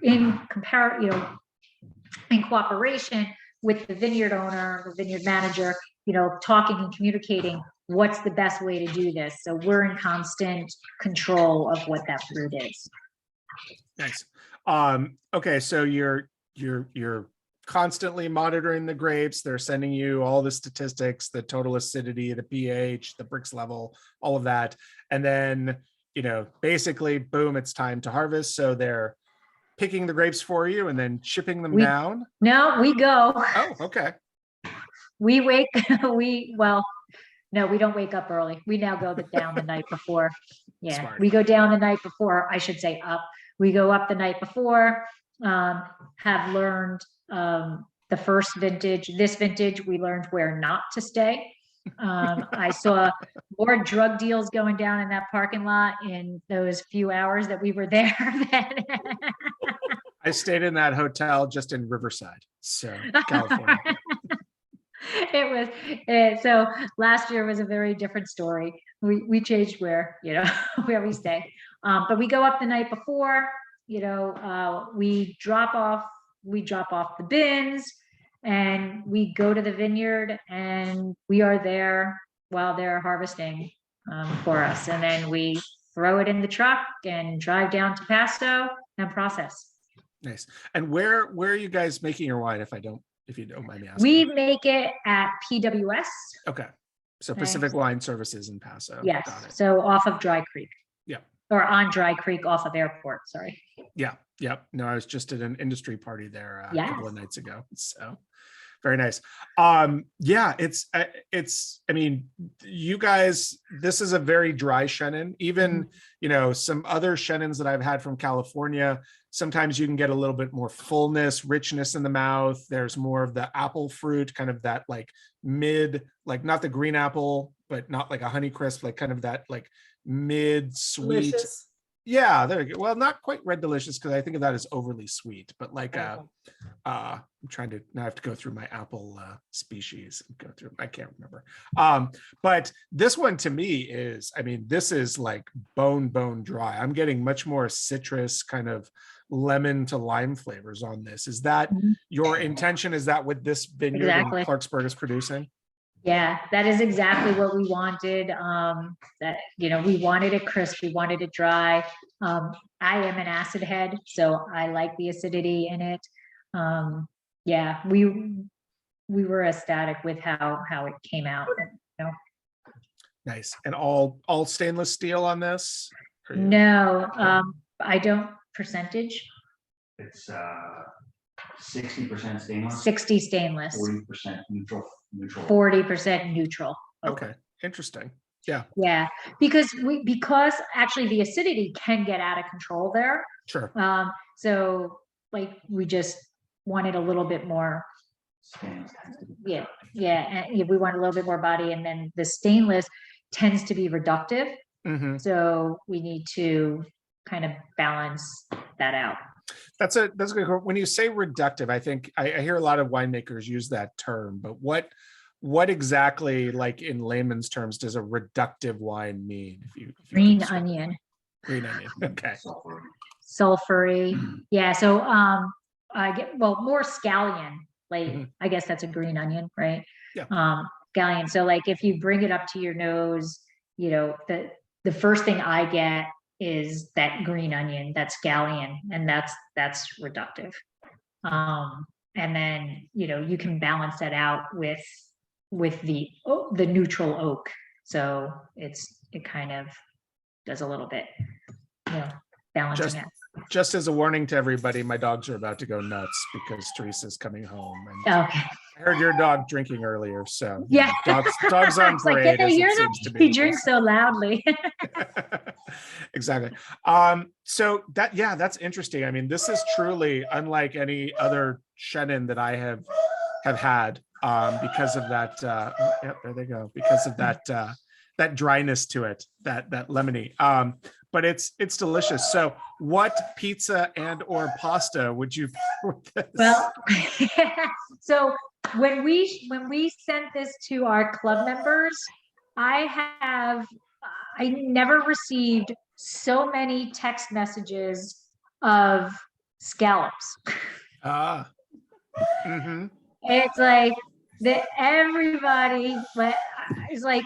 in cooperation with the vineyard owner, the vineyard manager, talking and communicating what's the best way to do this. So we're in constant control of what that fruit is. Nice. Okay, so you're constantly monitoring the grapes. They're sending you all the statistics, the total acidity, the pH, the Brix level, all of that. And then, basically, boom, it's time to harvest. So they're picking the grapes for you and then shipping them down? No, we go. Oh, okay. We don't wake up early. We now go down the night before. Yeah, smart. We go down the night before, I should say up. We go up the night before, have learned the first vintage, this vintage, we learned where not to stay. I saw more drug deals going down in that parking lot in those few hours that we were there. I stayed in that hotel just in Riverside, so California. So last year was a very different story. We changed where we stay. But we go up the night before, we drop off the bins and we go to the vineyard and we are there while they're harvesting for us. And then we throw it in the truck and drive down to Paso and process. Nice. And where are you guys making your wine, if you don't mind me asking? We make it at PWS. Okay. So Pacific Wine Services in Paso. Yes. So off of Dry Creek. Yeah. Or on Dry Creek off of Airport, sorry. Yeah. Yep. No, I was just at an industry party there a couple of nights ago. So very nice. You guys, this is a very dry Chenin. Even, some other Chenins that I've had from California, sometimes you can get a little bit more fullness, richness in the mouth. There's more of the apple fruit, kind of that like mid, like not the green apple, but not like a Honey Crisp, like kind of that like mid sweet. Delicious. Yeah, there you go. Well, not quite red delicious because I think of that as overly sweet, but like I'm trying to now I have to go through my apple species and go through, I can't remember. But this one to me is, I mean, this is like bone dry. I'm getting much more citrus, kind of lemon to lime flavors on this. Is that your intention? Is that what this vineyard in Clarksburg is producing? Yeah, that is exactly what we wanted. That, you know, we wanted it crisp, we wanted it dry. I am an acid head, so I like the acidity in it. Yeah, we were ecstatic with how it came out. You know? Nice. And all stainless steel on this? No, I don't percentage. It's 60% stainless. 60 stainless. 40% neutral. 40% neutral. Okay, interesting. Yeah. Yeah, because actually the acidity can get out of control there. Sure. So like we just wanted a little bit more. Yeah, and we want a little bit more body, and then the stainless tends to be reductive. So we need to kind of balance that out. That's a good. When you say reductive, I think I hear a lot of winemakers use that term, but what exactly, like in layman's terms, does a reductive wine mean? If you green onion. Green onion. Okay. Sulfury. Yeah. So I get more scallion. Like I guess that's a green onion, right? Yeah. Scallion. So like if you bring it up to your nose, you know, the first thing I get is that green onion, that scallion, and that's reductive. And then, you know, you can balance that out with the neutral oak. So it kind of does a little bit, you know, balancing it. Just as a warning to everybody, my dogs are about to go nuts because Teresa's coming home. And okay. I heard your dog drinking earlier, so yeah, dogs on parade. Like, did they hear that? He drinks so loudly. Exactly. So that's interesting. I mean, this is truly unlike any other Chenin that I have had, because of that. Yep, there they go. Because of that dryness to it, that lemony. But it's delicious. So what pizza and or pasta would you pair with this? Well, so when we sent this to our club members, I never received so many text messages of scallops. It's like that everybody, but it's like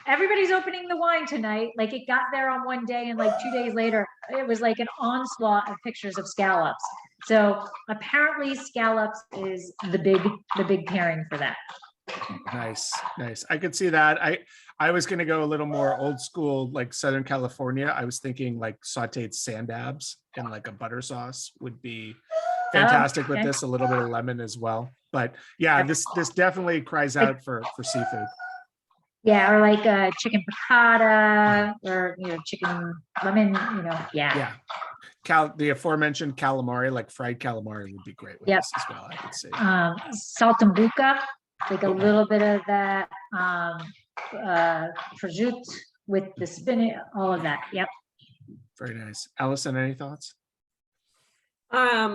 everybody's opening the wine tonight. Like it got there on one day, and like 2 days later, it was like an onslaught of pictures of scallops. So apparently, scallops is the big pairing for that. Nice. I could see that. I was going to go a little more old school, like Southern California. I was thinking like sauteed sand dabs and like a butter sauce would be fantastic with this. A little bit of lemon as well. But yeah, this definitely cries out for seafood. Yeah, or like a chicken piccata, or chicken lemon. Yeah. The aforementioned calamari, like fried calamari, would be great with this as well. I could see. Saltimbocca, like a little bit of that. Prosciutto with the spinach, all of that. Yep. Very nice. Allison, any thoughts? I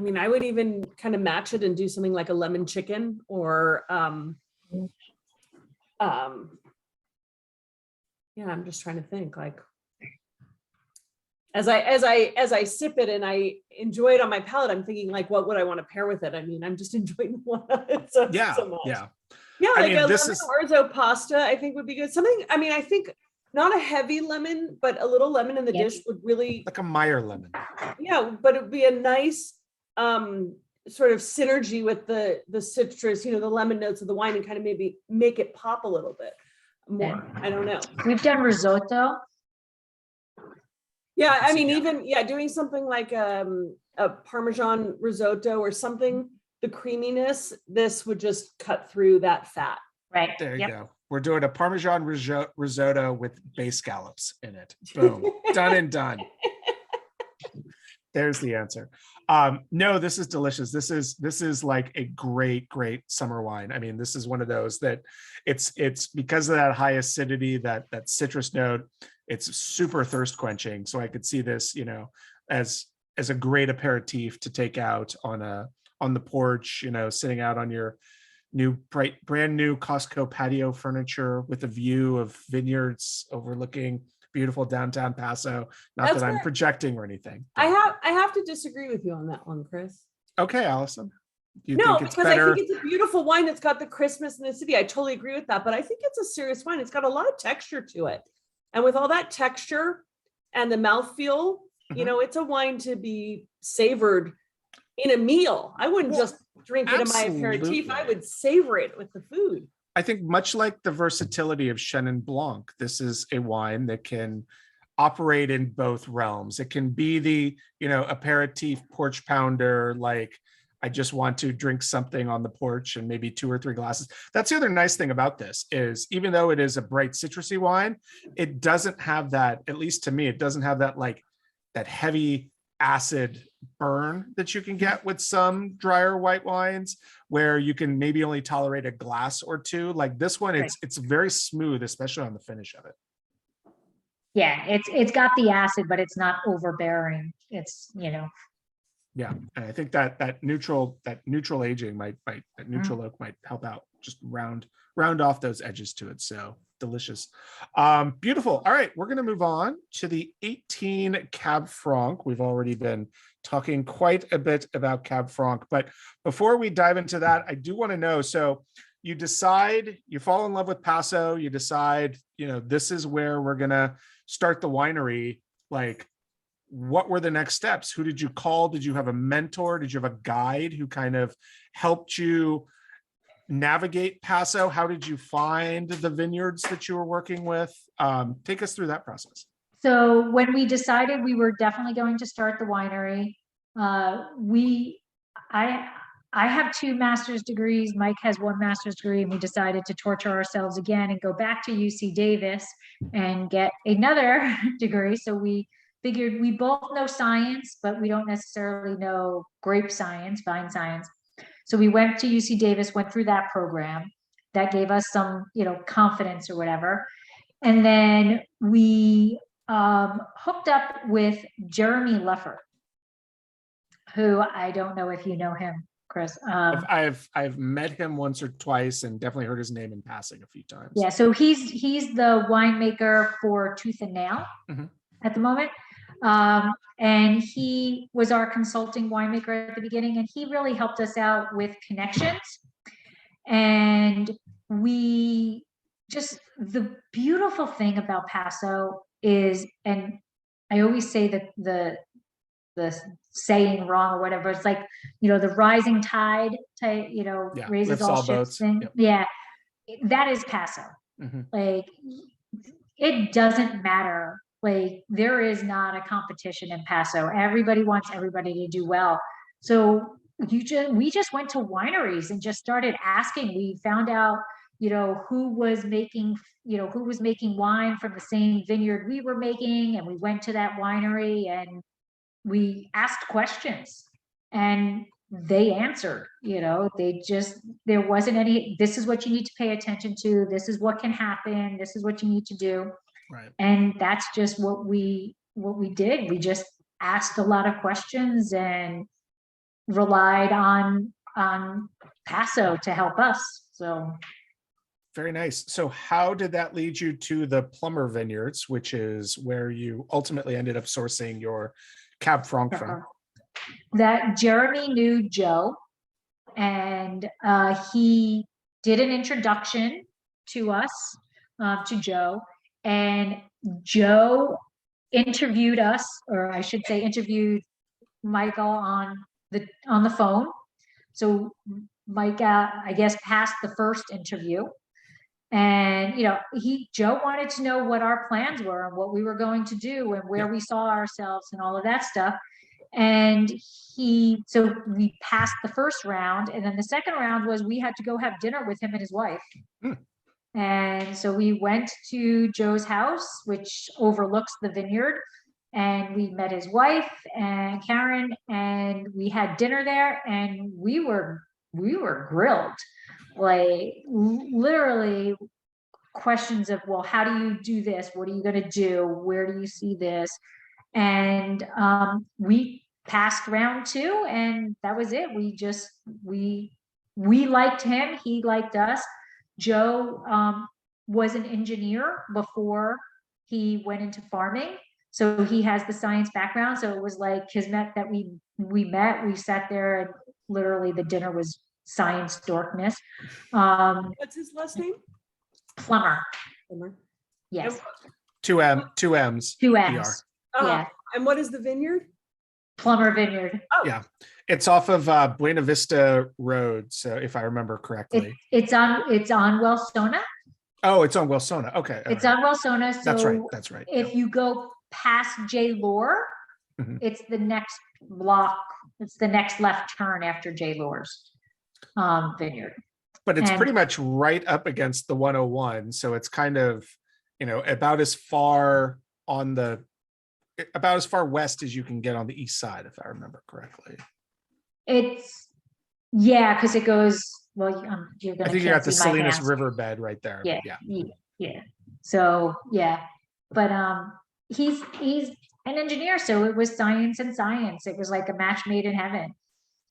mean, I would even kind of match it and do something like a lemon chicken, or yeah, I'm just trying to think, like, as I sip it and I enjoy it on my palate, I'm thinking like, what would I want to pair with it? I mean, I'm just enjoying one of it so much. Yeah, like a lemon orzo pasta, I think would be good. Something, I mean, I think not a heavy lemon, but a little lemon in the dish would really, like a Meyer lemon. Yeah, but it'd be a nice sort of synergy with the citrus, the lemon notes of the wine, and kind of maybe make it pop a little bit more. I don't know. We've done risotto. Yeah, I mean, even doing something like a Parmesan risotto or something, the creaminess, this would just cut through that fat. Right. There you go. We're doing a Parmesan risotto with bay scallops in it. Boom. Done and done. There's the answer. No, this is delicious. This is like a great summer wine. I mean, this is one of those that it's because of that high acidity, that citrus note, it's super thirst quenching. So I could see this, as a great aperitif to take out on the porch, sitting out on your brand new Costco patio furniture with a view of vineyards overlooking beautiful downtown Paso. Not That's that I'm where- projecting or anything. I have to disagree with you on that one, Chris. Okay, Allison. You No, think it's because better? I think it's a beautiful wine that's got the Christmas in the city. I totally agree with that, but I think it's a serious wine. It's got a lot of texture to it. And with all that texture and the mouthfeel, it's a wine to be savored in a meal. I wouldn't just drink it in my aperitif. I would savor it with the food. I think much like the versatility of Chenin Blanc, this is a wine that can operate in both realms. It can be the, aperitif porch pounder, like I just want to drink something on the porch and maybe 2 or 3 glasses. That's the other nice thing about this is even though it is a bright citrusy wine, it doesn't have that, at least to me, it doesn't have that that heavy acid burn that you can get with some drier white wines where you can maybe only tolerate a glass or 2. Like this one, it's very smooth, especially on the finish of it. Yeah, it's got the acid, but it's not overbearing. It's, Yeah, and I think that neutral aging that neutral oak might help out, just round off those edges to it. So delicious. Beautiful. All right, we're going to move on to the 18 Cab Franc. We've already been talking quite a bit about Cab Franc, but before we dive into that, I do want to know, so you fall in love with Paso, you decide, this is where we're going to start the winery. Like, what were the next steps? Who did you call? Did you have a mentor? Did you have a guide who kind of helped you navigate Paso? How did you find the vineyards that you were working with? Take us through that process. So when we decided we were definitely going to start the winery, I have 2 master's degrees. Mike has 1 master's degree, and we decided to torture ourselves again and go back to UC Davis and get another degree. So we figured we both know science, but we don't necessarily know grape science, vine science. So we went to UC Davis, went through that program. That gave us some, confidence or whatever. And then we hooked up with Jeremy Leffert, who I don't know if you know him, Chris. I've met him once or twice and definitely heard his name in passing a few times. Yeah, so he's the winemaker for Tooth and Nail at the moment. And he was our consulting winemaker at the beginning, and he really helped us out with connections. And the beautiful thing about Paso is, and I always say that the saying wrong or whatever, it's like, the rising tide, raises all ships thing. Yep. Yeah, that is Paso. Like, it doesn't matter. Like, there is not a competition in Paso. Everybody wants everybody to do well. So we just went to wineries and just started asking. We found out, who was making wine from the same vineyard we were making, and we went to that winery and we asked questions, and they answered. There wasn't any, this is what you need to pay attention to, this is what can happen, this is what you need to do. Right. And that's just what we did. We just asked a lot of questions and relied on Paso to help us. So very nice. So how did that lead you to the Plummer Vineyards, which is where you ultimately ended up sourcing your Cab Franc from? That Jeremy knew Joe, and he did an introduction to us, to Joe, and Joe interviewed us, or I should say interviewed Michael on the phone. So Mike, I guess, passed the first interview. And, Joe wanted to know what our plans were and what we were going to do and where we saw ourselves and all of that stuff. And so we passed the first round. And then the second round was we had to go have dinner with him and his wife. And so we went to Joe's house, which overlooks the vineyard. and we met his wife and Karen, and we had dinner there, and we were grilled, like literally questions of, well, how do you do this? What are you going to do? Where do you see this? And we passed round 2, and that was it. We liked him. He liked us. Joe was an engineer before he went into farming. So he has the science background. So it was like kismet that we met. We sat there, and literally the dinner was science dorkness. What's his last name? Plummer. Plummer. Yes. Two M's. 2 M's. Yeah. And what is the vineyard? Plummer Vineyard. Oh. Yeah. It's off of Buena Vista Road. So if I remember correctly. It's on Wellsona. Oh, it's on Wellsona. Okay. It's on Wellsona. So That's right. If you go past J. Lore, it's the next block. It's the next left turn after J. Lore's vineyard. But it's pretty much right up against the 101. So it's kind of, about as far west as you can get on the east side, if I remember correctly. Because it goes, well, you're going to. I think you got the Salinas riverbed right there. Yeah. So, but he's an engineer. So it was science and science. It was like a match made in heaven.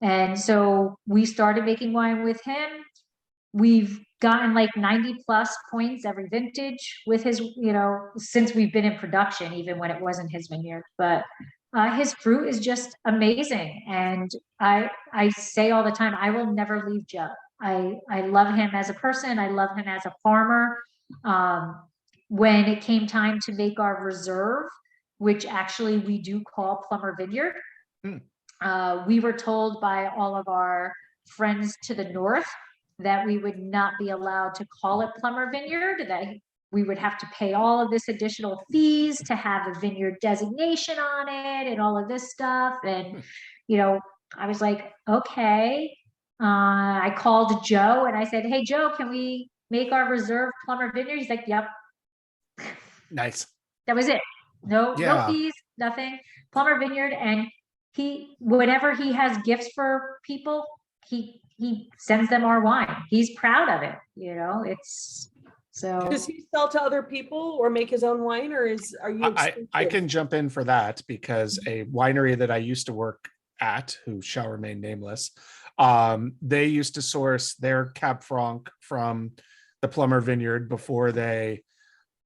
And so we started making wine with him. We've gotten like 90 plus points every vintage with his, since we've been in production, even when it wasn't his vineyard. But his fruit is just amazing. And I say all the time, I will never leave Joe. I love him as a person. I love him as a farmer. When it came time to make our reserve, which actually we do call Plummer Vineyard, we were told by all of our friends to the north that we would not be allowed to call it Plummer Vineyard, that we would have to pay all of this additional fees to have a vineyard designation on it and all of this stuff. And, I was like, okay. I called Joe and I said, hey, Joe, can we make our reserve Plummer Vineyard? He's like, yep. Nice. That was it. No fees, nothing. Plummer Vineyard. And whenever he has gifts for people, he sends them our wine. He's proud of it. It's so. Does he sell to other people or make his own wine, or are you? I can jump in for that, because a winery that I used to work at, who shall remain nameless, they used to source their Cab Franc from the Plummer Vineyard before they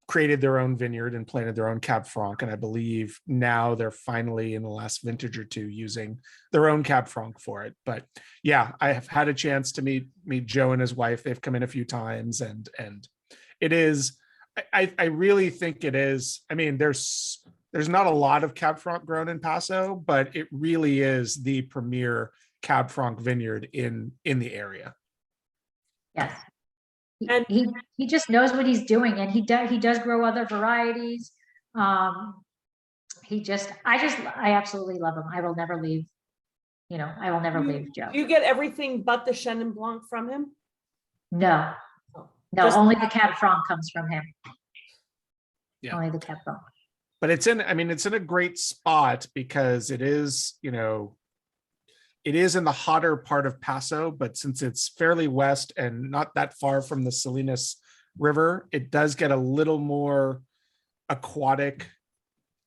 created their own vineyard and planted their own Cab Franc. And I believe now they're finally, in the last vintage or two, using their own Cab Franc for it. But yeah, I have had a chance to meet Joe and his wife. They've come in a few times, and it is, I really think it is. I mean, there's not a lot of Cab Franc grown in Paso, but it really is the premier Cab Franc vineyard in the area. Yes. And he just knows what he's doing, and he does grow other varieties. I absolutely love him. I will never leave. I will never leave Joe. You get everything but the Chenin Blanc from him? No, only the Cab Franc comes from him. Yeah. Only the Cab Franc. But it's in a great spot, because it is, it is in the hotter part of Paso, but since it's fairly west and not that far from the Salinas River, it does get a little more aquatic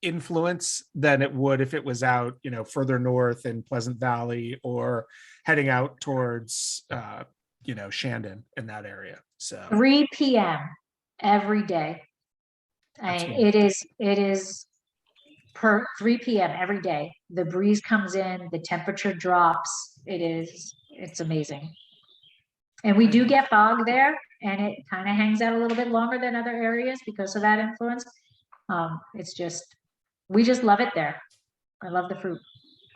influence than it would if it was out, further north in Pleasant Valley or heading out towards, Shandon in that area. So 3 p.m. every day. And it is per 3 p.m. every day. The breeze comes in, the temperature drops. It's amazing. And we do get fog there, and it kind of hangs out a little bit longer than other areas because of that influence. We just love it there. I love the fruit.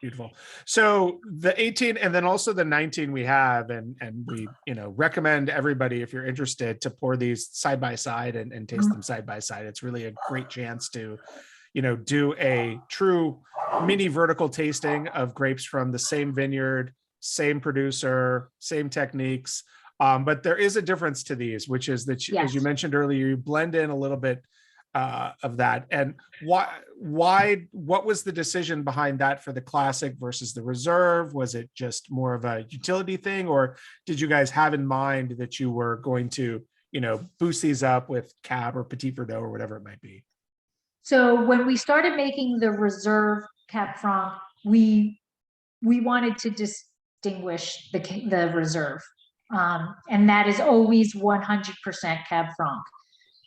Beautiful. So the 18 and then also the 19 we have, and we, recommend everybody, if you're interested, to pour these side by side and taste them side by side. It's really a great chance to, do a true mini vertical tasting of grapes from the same vineyard, same producer, same techniques. But there is a difference to these, which is that, as you mentioned earlier, you blend in a little bit of that. And what was the decision behind that for the classic versus the reserve? Was it just more of a utility thing, or did you guys have in mind that you were going to, boost these up with Cab or Petit Verdot or whatever it might be? So when we started making the reserve Cab Franc, we wanted to distinguish the reserve. And that is always 100% Cab Franc.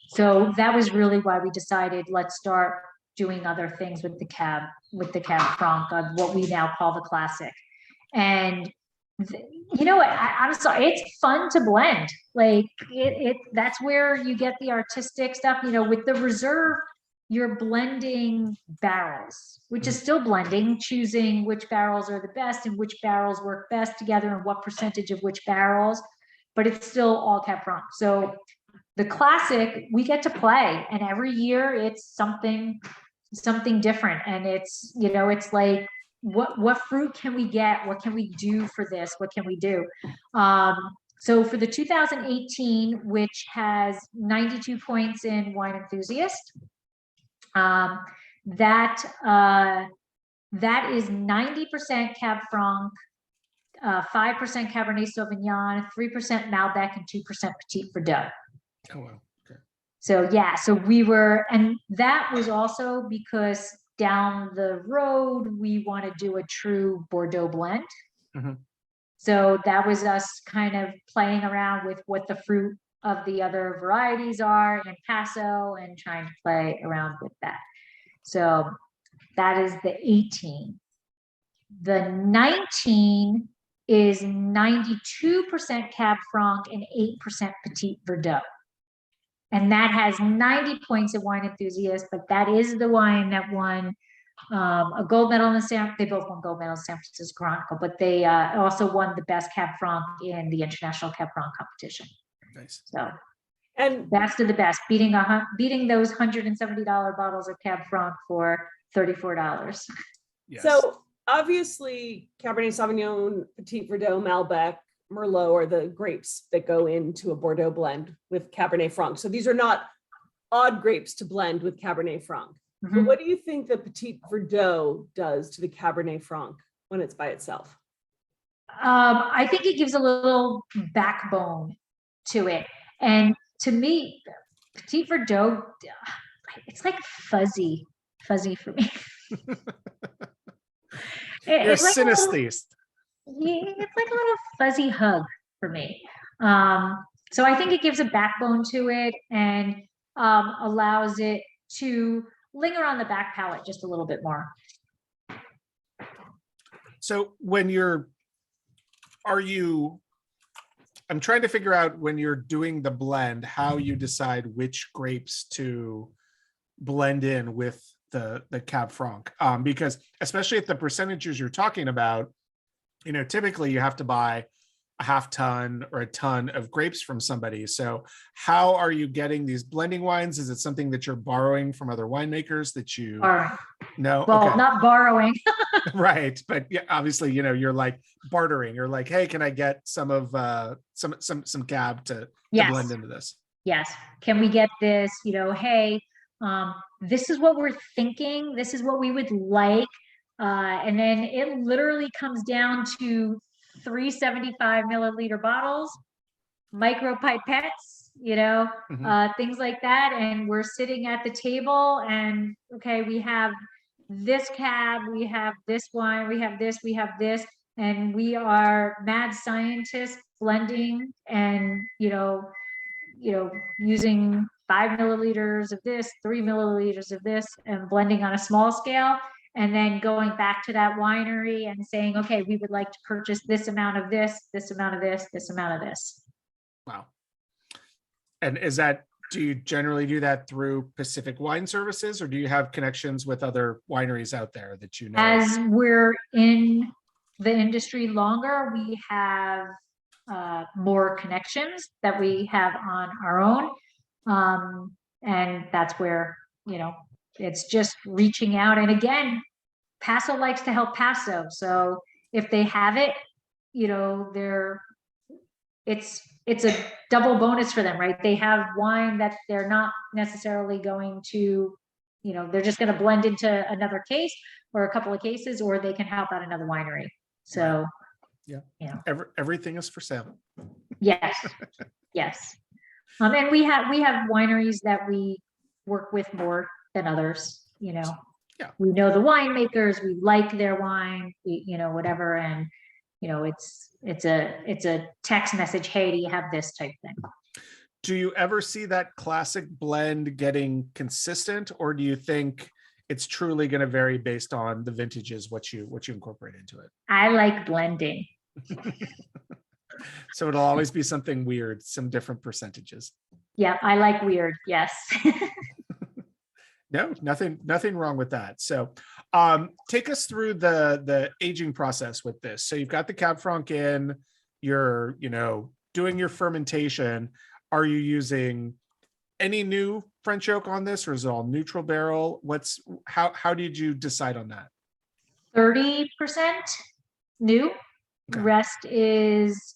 So that was really why we decided, let's start doing other things with the Cab Franc, of what we now call the classic. And I'm sorry, it's fun to blend. Like that's where you get the artistic stuff. With the reserve, you're blending barrels, which is still blending, choosing which barrels are the best and which barrels work best together and what percentage of which barrels, but it's still all Cab Franc. So the classic, we get to play, and every year it's something different. And it's, it's like, what fruit can we get? What can we do for this? What can we do? So for the 2018, which has 92 points in Wine Enthusiast, that is 90% Cab Franc, 5% Cabernet Sauvignon, 3% Malbec, and 2% Petit Verdot. Oh, wow. Okay. So yeah, so we were, and that was also because down the road, we want to do a true Bordeaux blend. Mm-hmm. So that was us kind of playing around with what the fruit of the other varieties are in Paso and trying to play around with that. So that is the 18. The 19 is 92% Cab Franc and 8% Petit Verdot. And that has 90 points of Wine Enthusiast, but that is the wine that won a gold medal in they both won gold medals in San Francisco Chronicle, but they also won the best Cab Franc in the International Cab Franc competition. Nice. So, and best of the best, beating those $170 bottles of Cab Franc for $34. Yes. So obviously Cabernet Sauvignon, Petit Verdot, Malbec, Merlot are the grapes that go into a Bordeaux blend with Cabernet Franc. So these are not odd grapes to blend with Cabernet Franc. Mm-hmm. But what do you think the Petit Verdot does to the Cabernet Franc when it's by itself? I think it gives a little backbone to it. And to me, Petit Verdot, it's like fuzzy for me. You're it's like synesthete. It's like a little fuzzy hug for me. So I think it gives a backbone to it and allows it to linger on the back palate just a little bit more. So I'm trying to figure out when you're doing the blend, how you decide which grapes to blend in with the Cab Franc, because especially at the percentages you're talking about, typically you have to buy a half ton or a ton of grapes from somebody. So how are you getting these blending wines? Is it something that you're borrowing from other winemakers that you no? Well, okay. Not borrowing. Right. But yeah, obviously, you're like bartering. You're like, hey, can I get some of some Cab to blend into this? Yes. Can we get this? Hey, this is what we're thinking. This is what we would like. And then it literally comes down to 375 milliliter bottles, micro pipettes, things like that. And we're sitting at the table and, okay, we have this Cab, we have this wine, we have this, and we are mad scientists blending and, using 5 milliliters of this, 3 milliliters of this, and blending on a small scale. And then going back to that winery and saying, okay, we would like to purchase this amount of this, this amount of this, this amount of this. Wow. And do you generally do that through Pacific Wine Services, or do you have connections with other wineries out there that you know? As we're in the industry longer, we have more connections that we have on our own. And that's where, it's just reaching out. And again, Paso likes to help Paso. So if they have it, it's it's a double bonus for them, right? They have wine that they're not necessarily going to, they're just going to blend into another case or a couple of cases, or they can help out another winery. So, everything is for sale. Yes, yes. And we have wineries that we work with more than others. We know the winemakers, we like their wine, whatever, and it's a text message, hey, do you have this type thing. Do you ever see that classic blend getting consistent, or do you think it's truly going to vary based on the vintages, what you incorporate into it? I like blending. So it'll always be something weird, some different percentages. Yeah, I like weird. Yes. No, nothing wrong with that. So take us through the aging process with this. So you've got the Cab Franc in, you're, doing your fermentation. Are you using any new French oak on this, or is it all neutral barrel? How did you decide on that? 30% new. Okay. Rest is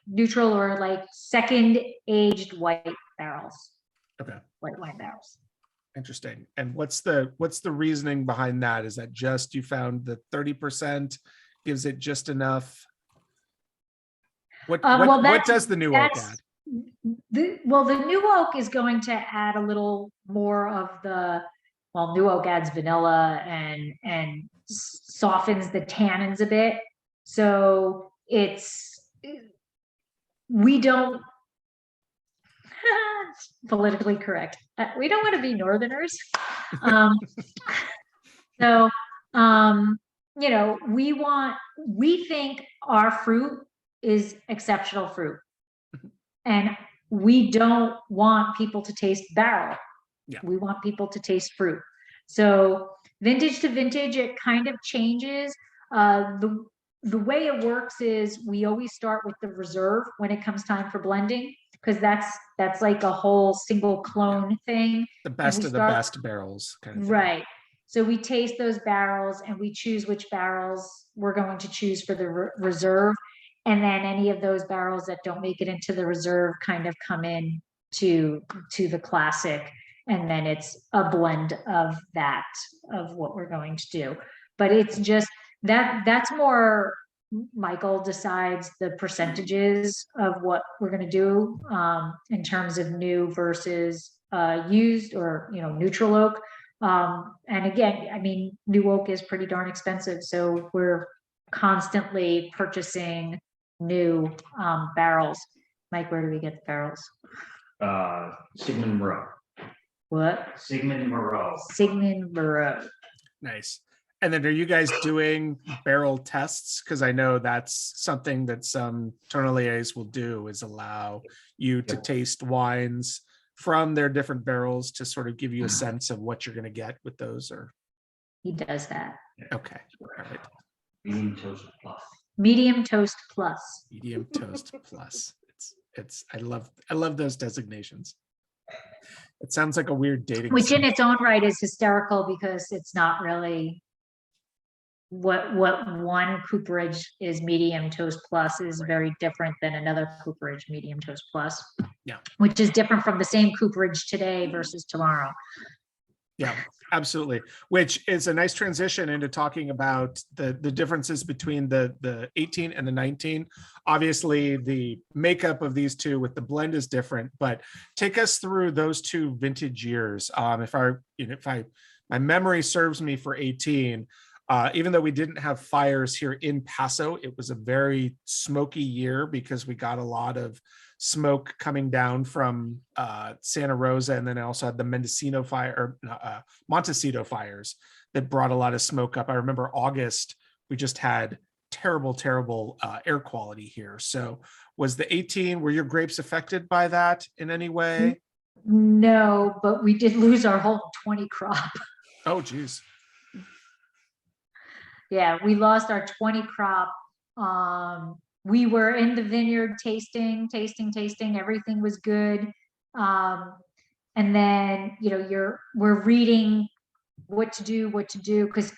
neutral or like second aged white barrels. Okay. White wine barrels. Interesting. And what's the reasoning behind that? Is that just you found that 30% gives it just enough? What does the new oak add? The new oak is going to add a little more of new oak adds vanilla and softens the tannins a bit. So we don't politically correct. We don't want to be Northerners. We think our fruit is exceptional fruit. And we don't want people to taste barrel. Yeah. We want people to taste fruit. So vintage to vintage, it kind of changes. The way it works is we always start with the reserve when it comes time for blending, because that's like a whole single clone thing. The best of the best barrels kind of thing. Right. So we taste those barrels and we choose which barrels we're going to choose for the reserve. And then any of those barrels that don't make it into the reserve kind of come in to the classic. And then it's a blend of what we're going to do. But it's just that's more Michael decides the percentages of what we're going to do in terms of new versus used or neutral oak. And again, I mean, new oak is pretty darn expensive, so we're constantly purchasing new barrels. Mike, where do we get the barrels? Sigmund Moreau. What? Sigmund Moreau. Sigmund Moreau. Nice. And then are you guys doing barrel tests? Because I know that's something that some tonneliers will do, is allow you to taste wines from their different barrels to sort of give you a sense of what you're going to get with those. Or he does that. Okay. All right. Medium toast plus. Medium toast plus. Medium toast plus. I love those designations. It sounds like a weird dating. Which in its own right is hysterical, because it's not really what one cooperage is. Medium toast plus is very different than another cooperage medium toast plus. Yeah. Which is different from the same cooperage today versus tomorrow. Yeah, absolutely. Which is a nice transition into talking about the differences between the 18 and the 19. Obviously, the makeup of these two with the blend is different, but take us through those two vintage years. If my memory serves me for 18, even though we didn't have fires here in Paso, it was a very smoky year because we got a lot of smoke coming down from Santa Rosa, and then I also had the Mendocino fire or Montecito fires that brought a lot of smoke up. I remember August, we just had terrible air quality here. So was the 18, were your grapes affected by that in any way? No, but we did lose our whole 20 crop. Oh, geez. Yeah, we lost our 20 crop. We were in the vineyard tasting. Everything was good. And then, we're reading what to do, because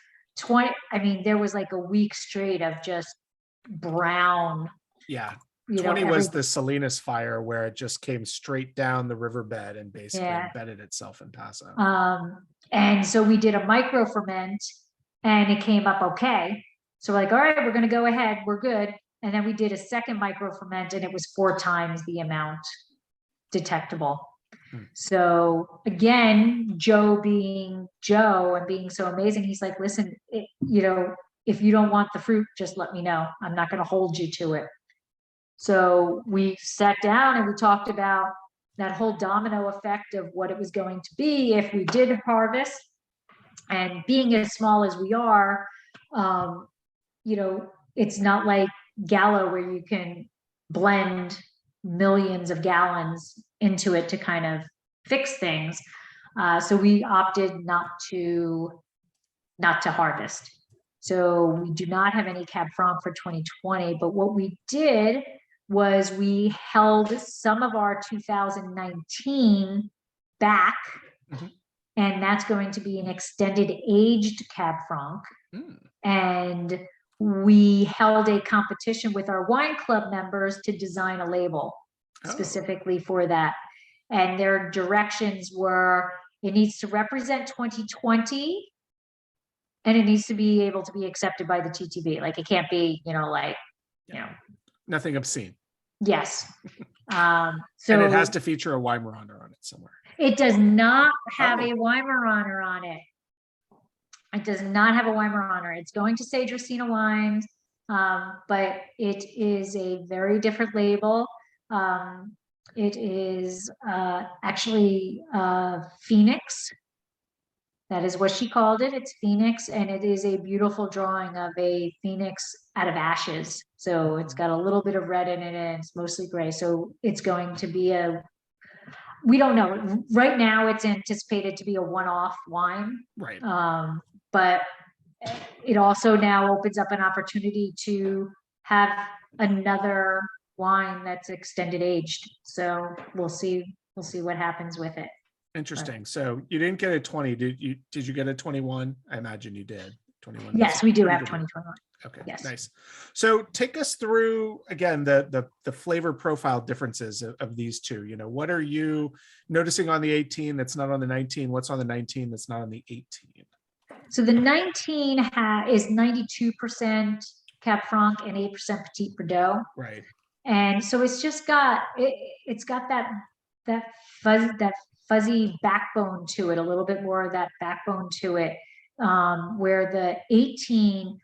there was like a week straight of just brown. Yeah. you know, 20 was the Salinas fire where it just came straight down the riverbed and basically embedded itself in Paso. And so we did a micro ferment and it came up okay. So we're like, all right, we're going to go ahead. We're good. And then we did a second micro ferment and it was 4 times the amount detectable. So again, Joe being Joe and being so amazing, he's like, listen, you know, if you don't want the fruit, just let me know. I'm not going to hold you to it. So we sat down and we talked about that whole domino effect of what it was going to be if we did harvest. And being as small as we are, you know, it's not like Gallo where you can blend millions of gallons into it to kind of fix things. So we opted not to harvest. So we do not have any Cab Franc for 2020, but what we did was we held some of our 2019 back, and that's going to be an extended aged Cab Franc. And we held a competition with our wine club members to design a label specifically for that. And their directions were, it needs to represent 2020 and it needs to be able to be accepted by the TTB. Like it can't be, you know, like, you know, nothing obscene. Yes. So and it has to feature a Weimaraner on it somewhere. It does not have a Weimaraner on it. It does not have a Weimaraner. It's going to say Dracaena Wines, but it is a very different label. It is actually Phoenix. That is what she called it. It's Phoenix, and it is a beautiful drawing of a phoenix out of ashes. So it's got a little bit of red in it, and it's mostly gray. So it's going to be we don't know. Right now, it's anticipated to be a one-off wine. Right. But it also now opens up an opportunity to have another wine that's extended aged. So we'll see what happens with it. Interesting. So you didn't get a 20. Did you get a 21? I imagine you did. 21. Yes, we do have 2021. Okay. Yes. Nice. So take us through again the flavor profile differences of these two. You know, what are you noticing on the 18 that's not on the 19? What's on the 19 that's not on the 18? So the 19 is 92% Cab Franc and 8% Petit Verdot. Right. And so it's just got it's got that fuzzy backbone to it, a little bit more of that backbone to it. Where the 18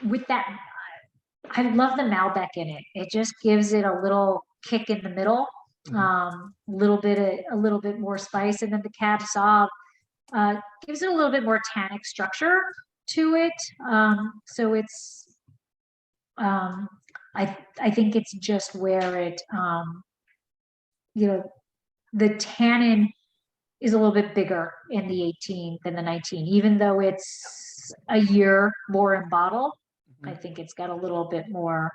with that, I love the Malbec in it. It just gives it a little kick in the middle, a little bit more spice, and then the Cab Sauv gives it a little bit more tannic structure to it. So it's, I think it's just where it, you know, the tannin is a little bit bigger in the 18 than the 19, even though it's a year more in bottle. I think it's got a little bit more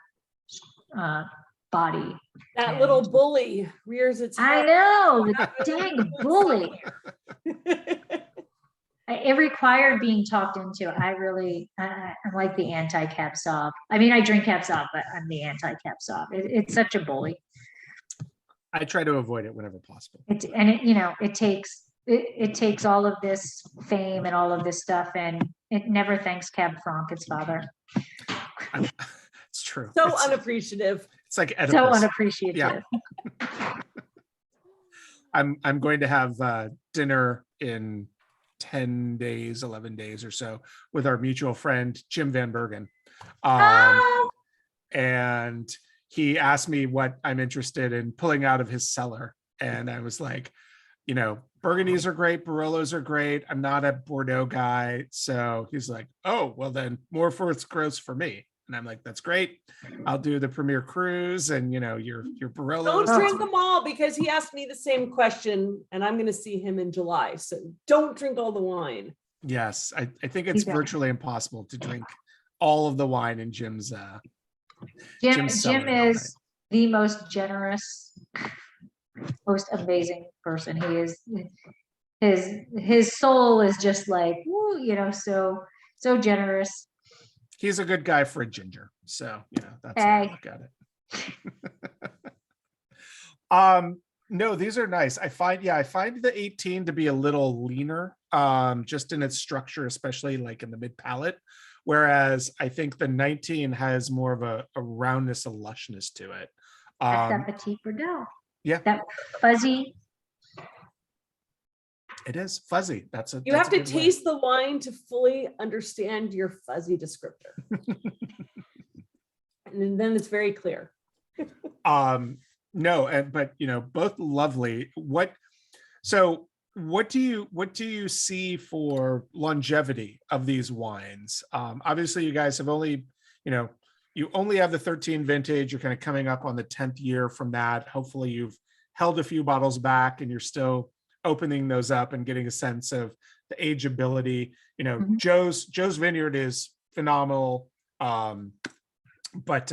body. That little bully rears its head. I know, the dang bully. It required being talked into. I'm like the anti-Cab Sauv. I mean, I drink Cab Sauv, but I'm the anti-Cab Sauv. It's such a bully. I try to avoid it whenever possible. It takes all of this fame and all of this stuff, and it never thanks Cab Franc, its father. It's true. So unappreciative. It's like Oedipus. So unappreciative. Yeah. I'm going to have dinner in 10 days, 11 days or so with our mutual friend, Jim Van Bergen. And he asked me what I'm interested in pulling out of his cellar. And I was like, you know, Burgundies are great. Barolos are great. I'm not a Bordeaux guy. So he's like, oh, well then more Fourth Gross for me. And I'm like, that's great. I'll do the Premier Cruise and, you know, your Barolos. Don't drink them all, because he asked me the same question and I'm going to see him in July. So don't drink all the wine. Yes. I think it's virtually impossible to drink all of the wine in Jim's Jim is the most generous, most amazing person. He is, his soul is just like, woo, you know, so generous. He's a good guy for a ginger. So, you know, that's how I look at it. No, these are nice. I find the 18 to be a little leaner, just in its structure, especially like in the mid palate. Whereas I think the 19 has more of a roundness, a lushness to it. That's that Petit Verdot. Yeah. That fuzzy. It is fuzzy. You have to taste the wine to fully understand your fuzzy descriptor. And then it's very clear. No, but both lovely. What do you see for longevity of these wines? Obviously you guys have only, you only have the 13 vintage. You're kind of coming up on the 10th year from that. Hopefully you've held a few bottles back and you're still opening those up and getting a sense of the ageability. Joe's Vineyard is phenomenal. But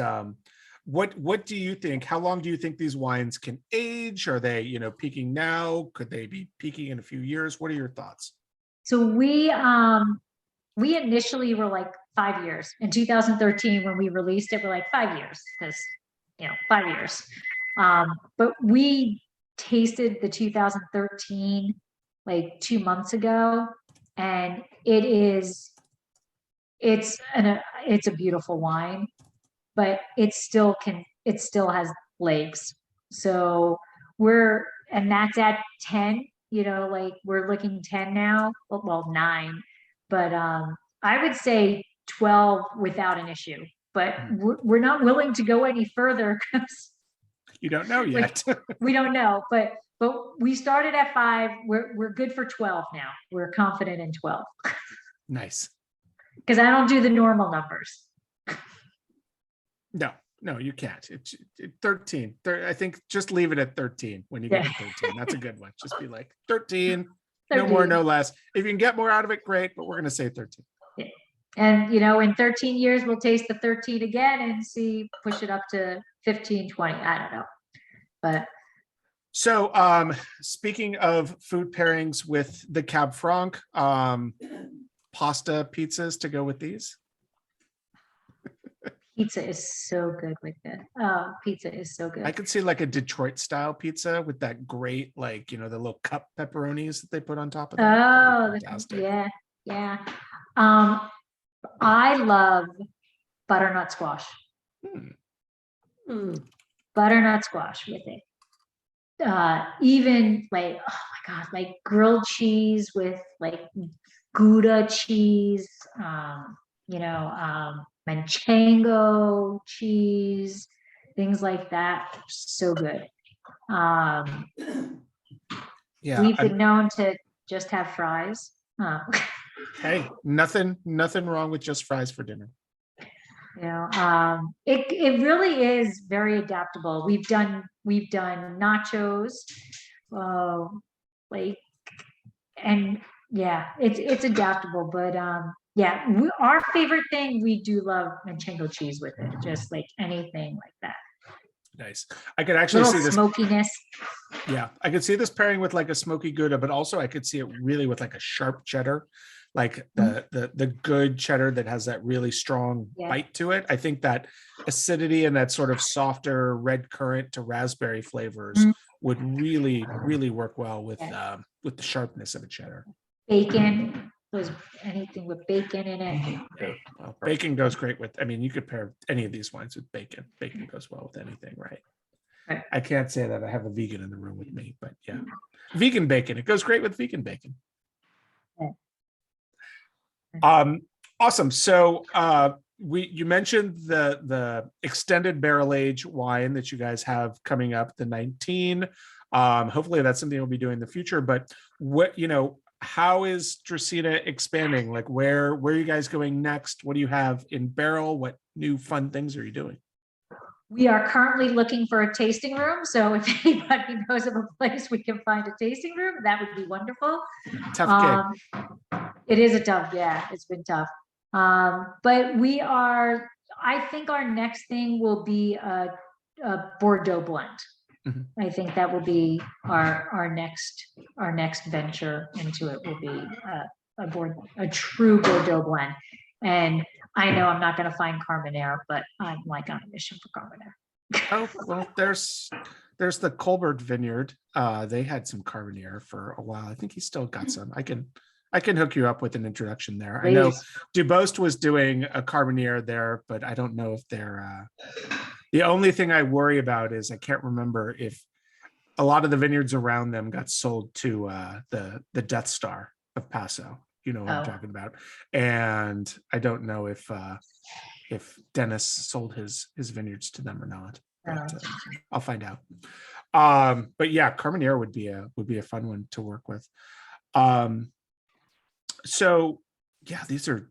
what do you think? How long do you think these wines can age? Are they, peaking now? Could they be peaking in a few years? What are your thoughts? So we initially were like 5 years. In 2013, when we released it, we're like 5 years because 5 years. But we tasted the 2013 like 2 months ago, and it's a beautiful wine, but it still has legs. So and that's at 10, like we're looking 10 now, well 9, but I would say 12 without an issue, but we're not willing to go any further because you don't know yet. we don't know, but we started at 5. We're good for 12 now. We're confident in 12. Nice. Because I don't do the normal numbers. No, you can't. It's 13. I think just leave it at 13 when you get to 13. That's a good one. Just be like 13, no more, no less. If you can get more out of it, great, but we're going to say 13. Yeah. And, in 13 years, we'll taste the 13 again and push it up to 15, 20. I don't know. But so speaking of food pairings with the Cab Franc, pasta pizzas to go with these. Pizza is so good with it. Oh, pizza is so good. I could see like a Detroit style pizza with that great, like, the little cup pepperonis that they put on top of them. Oh, yeah. I love butternut squash. Butternut squash with it. Even like, oh my God, like grilled cheese with like Gouda cheese, Manchego cheese, things like that. So good. We've been known to just have fries. Hey, nothing wrong with just fries for dinner. It really is very adaptable. We've done nachos, it's adaptable, but our favorite thing, we do love Manchego cheese with it, just like anything like that. Nice. I could actually see this smokiness. Yeah, I could see this pairing with like a smoky Gouda, but also I could see it really with like a sharp cheddar, like the good cheddar that has that really strong bite to it. I think that acidity and that sort of softer red currant to raspberry flavors would really, really work well with the sharpness of a cheddar. Bacon. Anything with bacon in it. Well, bacon goes great with, you could pair any of these wines with bacon. Bacon goes well with anything, right? I can't say that I have a vegan in the room with me, but yeah. Vegan bacon. It goes great with vegan bacon. Awesome. So you mentioned the extended barrel age wine that you guys have coming up, the 19. Hopefully that's something we'll be doing in the future, but how is Dracaena expanding? Like where are you guys going next? What do you have in barrel? What new fun things are you doing? We are currently looking for a tasting room. So if anybody knows of a place we can find a tasting room, that would be wonderful. Tough gig. It is a tough, it's been tough. But I think our next thing will be a Bordeaux blend. I think that will be our next venture into it will be a true Bordeaux blend. And I know I'm not going to find Carmenere, but I'm like on a mission for Carmenere. Oh, well, there's the Colbert Vineyard. They had some Carmenere for a while. I think he's still got some. I can hook you up with an introduction there. I know Dubost was doing a Carmenere there, but I don't know if they're the only thing I worry about is I can't remember if a lot of the vineyards around them got sold to the Death Star of Paso. You know what I'm talking about. And I don't know if Dennis sold his vineyards to them or not. But I'll find out. But yeah, Carmenere would be a fun one to work with. So yeah, these are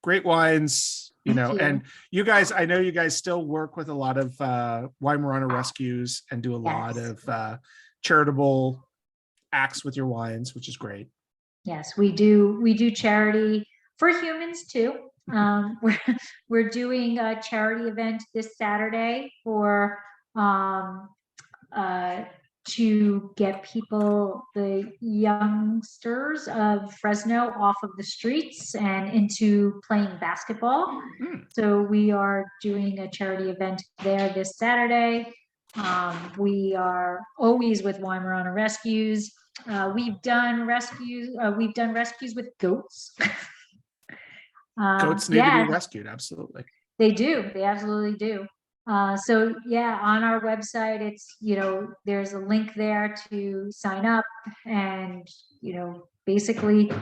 great wines, and you guys, I know you guys still work with a lot of Weimaraner rescues and do a lot of charitable acts with your wines, which is great. Yes, we do charity for humans too. We're doing a charity event this Saturday for to get the youngsters of Fresno off of the streets and into playing basketball. So we are doing a charity event there this Saturday. We are always with Weimaraner Rescues. We've done rescues with goats. Goats need to be rescued. Absolutely. They do. They absolutely do. So yeah, on our website, it's, there's a link there to sign up, and, basically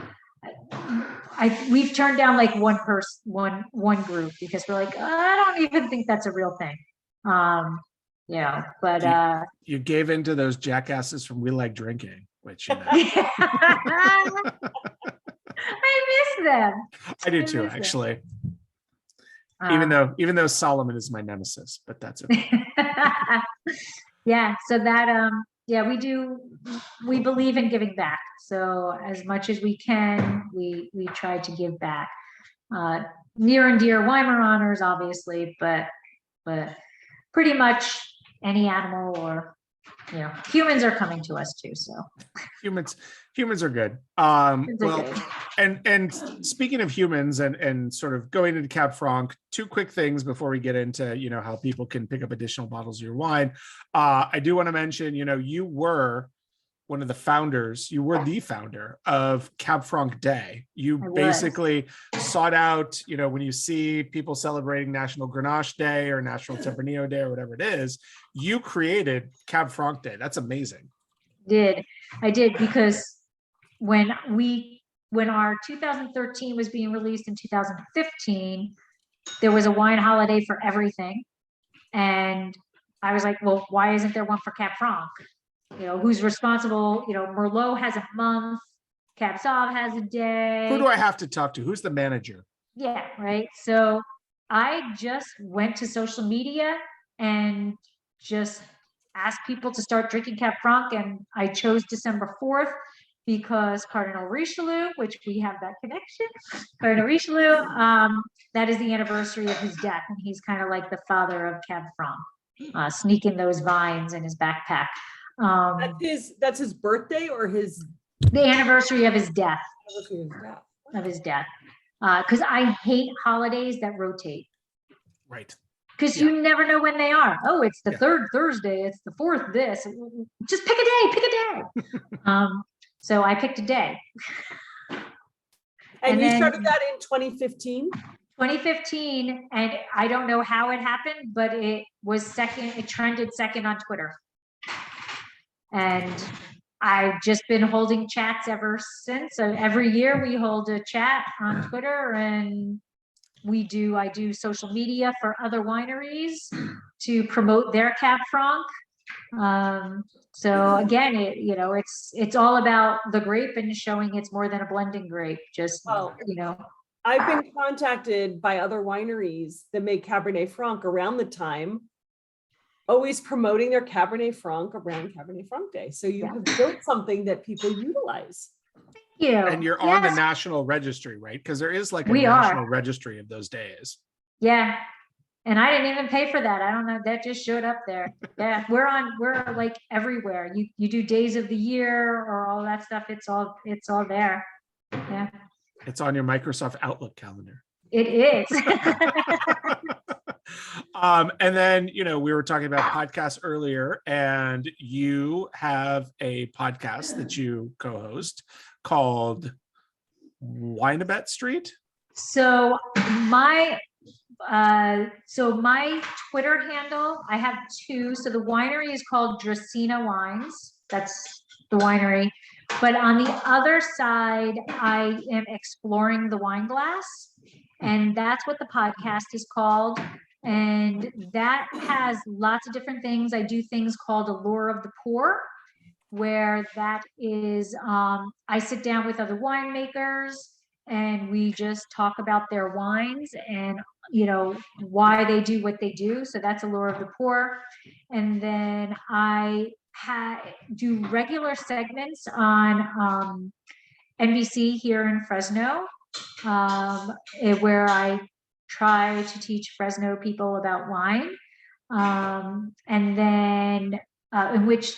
we've turned down like one group because we're like, I don't even think that's a real thing. But you gave into those jackasses from We Like Drinking, which I miss them. I do too, actually. Even though Solomon is my nemesis, but that's okay. Yeah, so that we believe in giving back. So as much as we can, we try to give back. Near and dear Weimaraners, obviously, but pretty much any animal or humans are coming to us too. So humans are good. And speaking of humans and sort of going into Cab Franc, two quick things before we get into how people can pick up additional bottles of your wine. I do want to mention, you were one of the founders. You were the founder of Cab Franc Day. You basically sought out, when you see people celebrating National Grenache Day or National Tempranillo Day or whatever it is, you created Cab Franc Day. That's amazing. I did because when our 2013 was being released in 2015, there was a wine holiday for everything. And I was like, well, why isn't there one for Cab Franc? Who's responsible? Merlot has a month, Cab Sauv has a day. Who do I have to talk to? Who's the manager? Yeah, right. So I just went to social media and just asked people to start drinking Cab Franc, and I chose December 4th because Cardinal Richelieu, which we have that connection, Cardinal Richelieu, that is the anniversary of his death, and he's kind of like the father of Cab Franc, sneaking those vines in his backpack. That's his birthday or the anniversary of his death. Because I hate holidays that rotate. Right. Because you never know when they are. Oh, it's the third Thursday. It's the fourth this. Just pick a day. So I picked a day. And you started that in 2015? 2015, and I don't know how it happened, but it was second. It trended second on Twitter. And I've just been holding chats ever since. So every year we hold a chat on Twitter, and I do social media for other wineries to promote their Cab Franc. So again, it's all about the grape and showing it's more than a blending grape. I've been contacted by other wineries that make Cabernet Franc around the time, always promoting their Cabernet Franc around Cabernet Franc Day. So you have built something that people utilize. And you're on the national registry, right? Because there is like a national registry of those days. Yeah. And I didn't even pay for that. I don't know. That just showed up there. Yeah. We're like everywhere. You do days of the year or all that stuff. It's all there. Yeah. It's on your Microsoft Outlook calendar. It is. And then, we were talking about podcasts earlier, and you have a podcast that you co-host called Wineabet Street. So my Twitter handle, I have two. So the winery is called Dracaena Wines. That's the winery. But on the other side, I am exploring the wine glass, and that's what the podcast is called. And that has lots of different things. I do things called Allure of the Pour, where that is, I sit down with other winemakers and we just talk about their wines and, why they do what they do. So that's Allure of the Pour. And then I do regular segments on NBC here in Fresno, where I try to teach Fresno people about wine. And then in which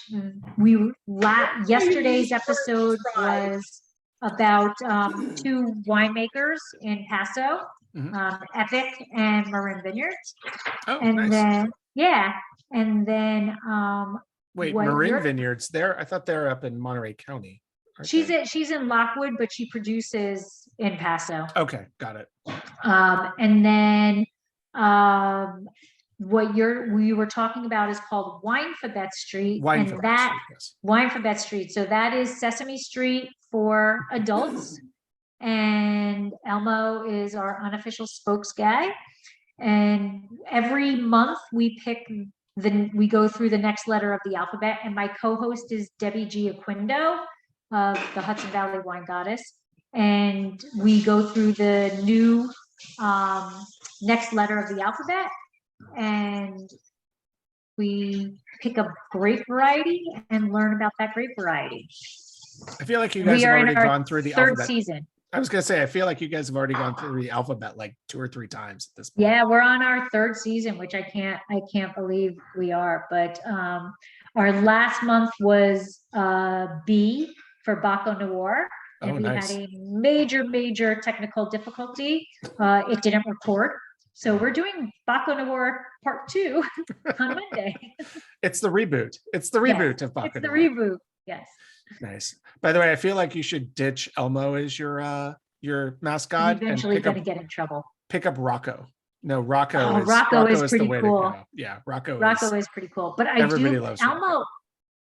yesterday's episode was about two winemakers in Paso, Epic and Marin Vineyards. Oh, and nice. Wait, what Marin Vineyards there? I thought they're up in Monterey County. She's in Lockwood, but she produces in Paso. Okay, got it. And then what we were talking about is called Winefabet Street. Winefabet Street. So that is Sesame Street for adults. And Elmo is our unofficial spokes guy. And every month we go through the next letter of the alphabet. And my co-host is Debbie G. Aquindo of the Hudson Valley Wine Goddess. And we go through the new next letter of the alphabet, and we pick a grape variety and learn about that grape variety. I feel like you guys have already gone through the third alphabet. Season. I was going to say, I feel like you guys have already gone through the alphabet like 2 or 3 times at this point. Yeah, we're on our third season, which I can't believe we are. But our last month was B for Baco Noir. And we had a major technical difficulty. It didn't record. So we're doing Baco Noir Part 2 on Monday. It's the reboot. It's the reboot of Baco Noir. It's the reboot. Yes. Nice. By the way, I feel like you should ditch Elmo as your mascot. I'm eventually going to get in trouble. Pick up Rocco. No, Rocco is pretty the way cool. To go. Yeah, Rocco is pretty cool. But everybody loves Elmo.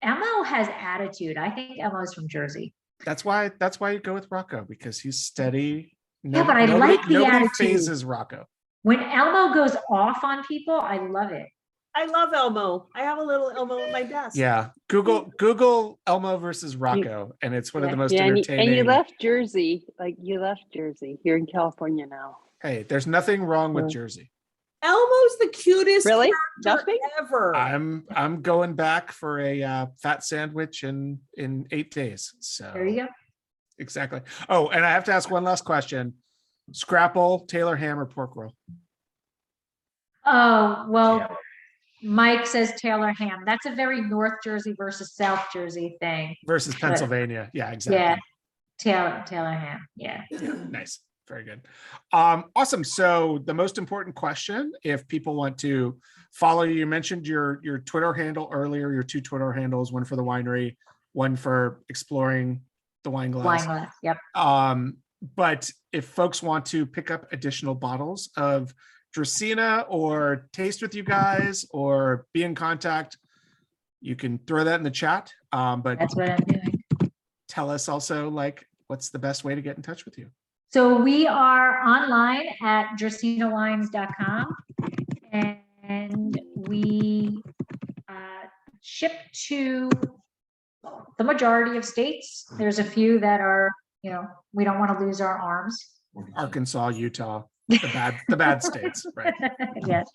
Elmo has attitude. I think Elmo is from Jersey. That's why you go with Rocco, because he's steady. But I like the attitude. Nobody phases Rocco. When Elmo goes off on people, I love it. I love Elmo. I have a little Elmo at my desk. Yeah. Google Elmo versus Rocco, and it's one of the most entertaining. And you left Jersey. You're in California now. Hey, there's nothing wrong with Jersey. Elmo's the cutest Nothing ever. I'm going back for a fat sandwich in 8 days. So there you go. Exactly. Oh, and I have to ask one last question. Scrapple, Taylor ham, or pork roll? Oh, well, Mike says Taylor ham. That's a very North Jersey versus South Jersey thing. Versus Pennsylvania. Yeah, exactly. Yeah, Taylor ham. Yeah. Nice. Very good. Awesome. So the most important question, if people want to follow you mentioned your Twitter handle earlier, your 2 Twitter handles, one for the winery, one for exploring the wine glass. Yep. But if folks want to pick up additional bottles of Dracaena or taste with you guys or be in contact, you can throw that in the chat. But that's what I'm doing. Tell us also, what's the best way to get in touch with you? So we are online at dracaenawines.com, and we ship to the majority of states. There's a few that are, we don't want to lose our arms. Arkansas, Utah, the bad states, right? Yes.